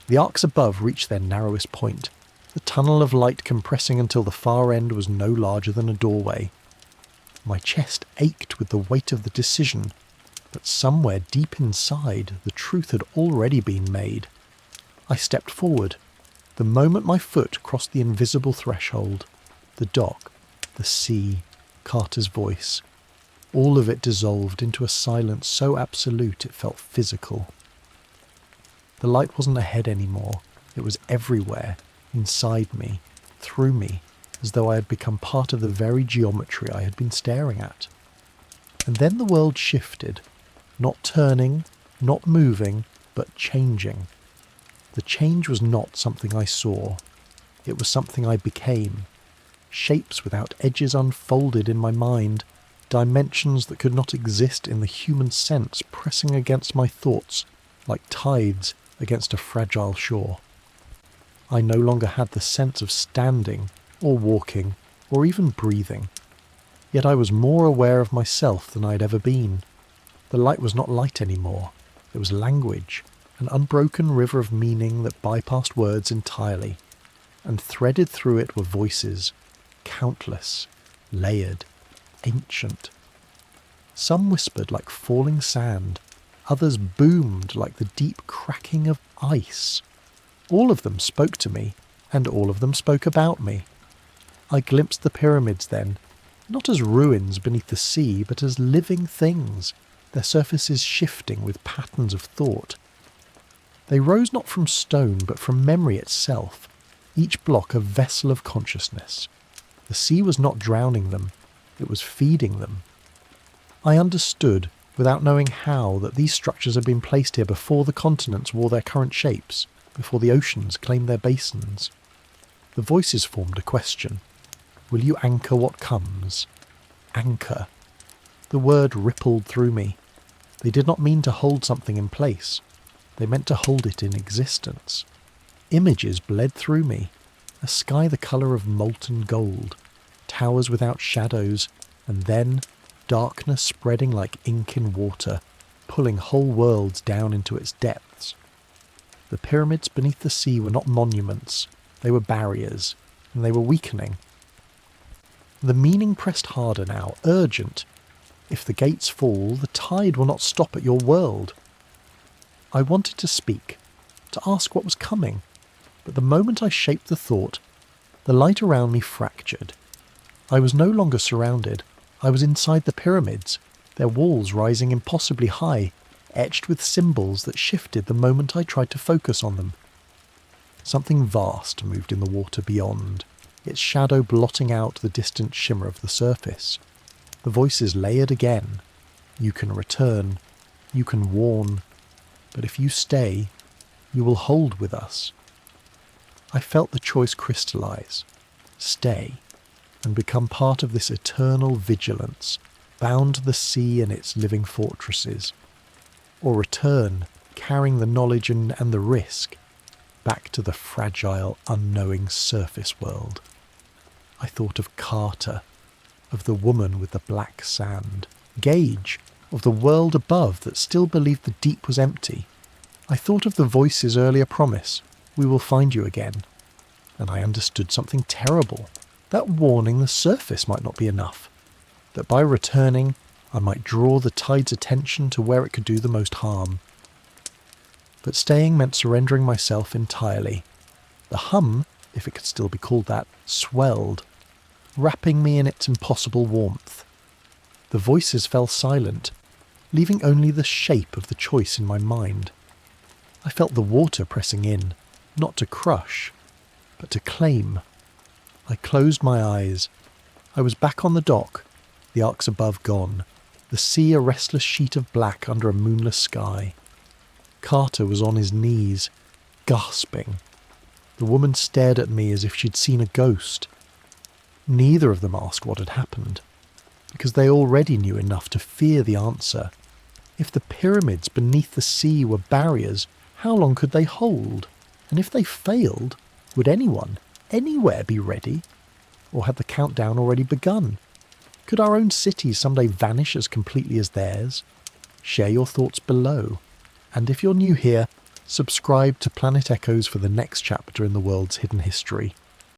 The arcs above reached their narrowest point, the tunnel of light compressing until the far end was no larger than a doorway. My chest ached with the weight of the decision, but somewhere deep inside the truth had already been made. I stepped forward. The moment my foot crossed the invisible threshold, the dock, the sea, Carter's voice, all of it dissolved into a silence so absolute it felt physical. The light wasn't ahead anymore. It was everywhere, inside me, through me, as though I had become part of the very geometry I had been staring at. And then the world shifted, not turning, not moving, but changing. The change was not something I saw. It was something I became. Shapes without edges unfolded in my mind, dimensions that could not exist in the human sense pressing against my thoughts like tides against a fragile shore. I no longer had the sense of standing, or walking, or even breathing. Yet I was more aware of myself than I had ever been. The light was not light anymore. It was language, an unbroken river of meaning that bypassed words entirely, and threaded through it were voices, countless, layered, ancient. Some whispered like falling sand, others boomed like the deep cracking of ice. All of them spoke to me, and all of them spoke about me. I glimpsed the pyramids then, not as ruins beneath the sea, but as living things, their surfaces shifting with patterns of thought. They rose not from stone, but from memory itself, each block a vessel of consciousness. The sea was not drowning them, it was feeding them. I understood, without knowing how, that these structures had been placed here before the continents wore their current shapes, before the oceans claimed their basins. The voices formed a question. Will you anchor what comes? Anchor. The word rippled through me. They did not mean to hold something in place. They meant to hold it in existence. Images bled through me. A sky the colour of molten gold. Towers without shadows. And then darkness spreading like ink in water, pulling whole worlds down into its depths. The pyramids beneath the sea were not monuments. They were barriers. And they were weakening. The meaning pressed harder now, urgent. If the gates fall, the tide will not stop at your world. I wanted to speak, to ask what was coming, but the moment I shaped the thought, the light around me fractured. I was no longer surrounded. I was inside the pyramids, their walls rising impossibly high, etched with symbols that shifted the moment I tried to focus on them. Something vast moved in the water beyond. its shadow blotting out the distant shimmer of the surface. The voices layered again. You can return, you can warn, but if you stay, you will hold with us. I felt the choice crystallize, stay, and become part of this eternal vigilance, bound to the sea and its living fortresses, or return, carrying the knowledge and the risk, back to the fragile, unknowing surface world. I thought of Carter, of the woman with the black sand, Gage, of the world above that still believed the deep was empty. I thought of the voice's earlier promise, we will find you again, and I understood something terrible, that warning the surface might not be enough, that by returning I might draw the tide's attention to where it could do the most harm. But staying meant surrendering myself entirely. The hum, if it could still be called that, swelled, wrapping me in its impossible warmth. The voices fell silent, leaving only the shape of the choice in my mind. I felt the water pressing in, not to crush, but to claim. I closed my eyes. I was back on the dock, the arcs above gone, the sea a restless sheet of black under a moonless sky. Carter was on his knees, gasping. The woman stared at me as if she'd seen a ghost. Neither of them asked what had happened, because they already knew enough to fear the answer. If the pyramids beneath the sea were barriers, how long could they hold? And if they failed, would anyone, anywhere be ready? Or had the countdown already begun? Could our own cities someday vanish as completely as theirs? Share your thoughts below. And if you're new here, subscribe to Planet Echoes for the next chapter in the world's hidden history.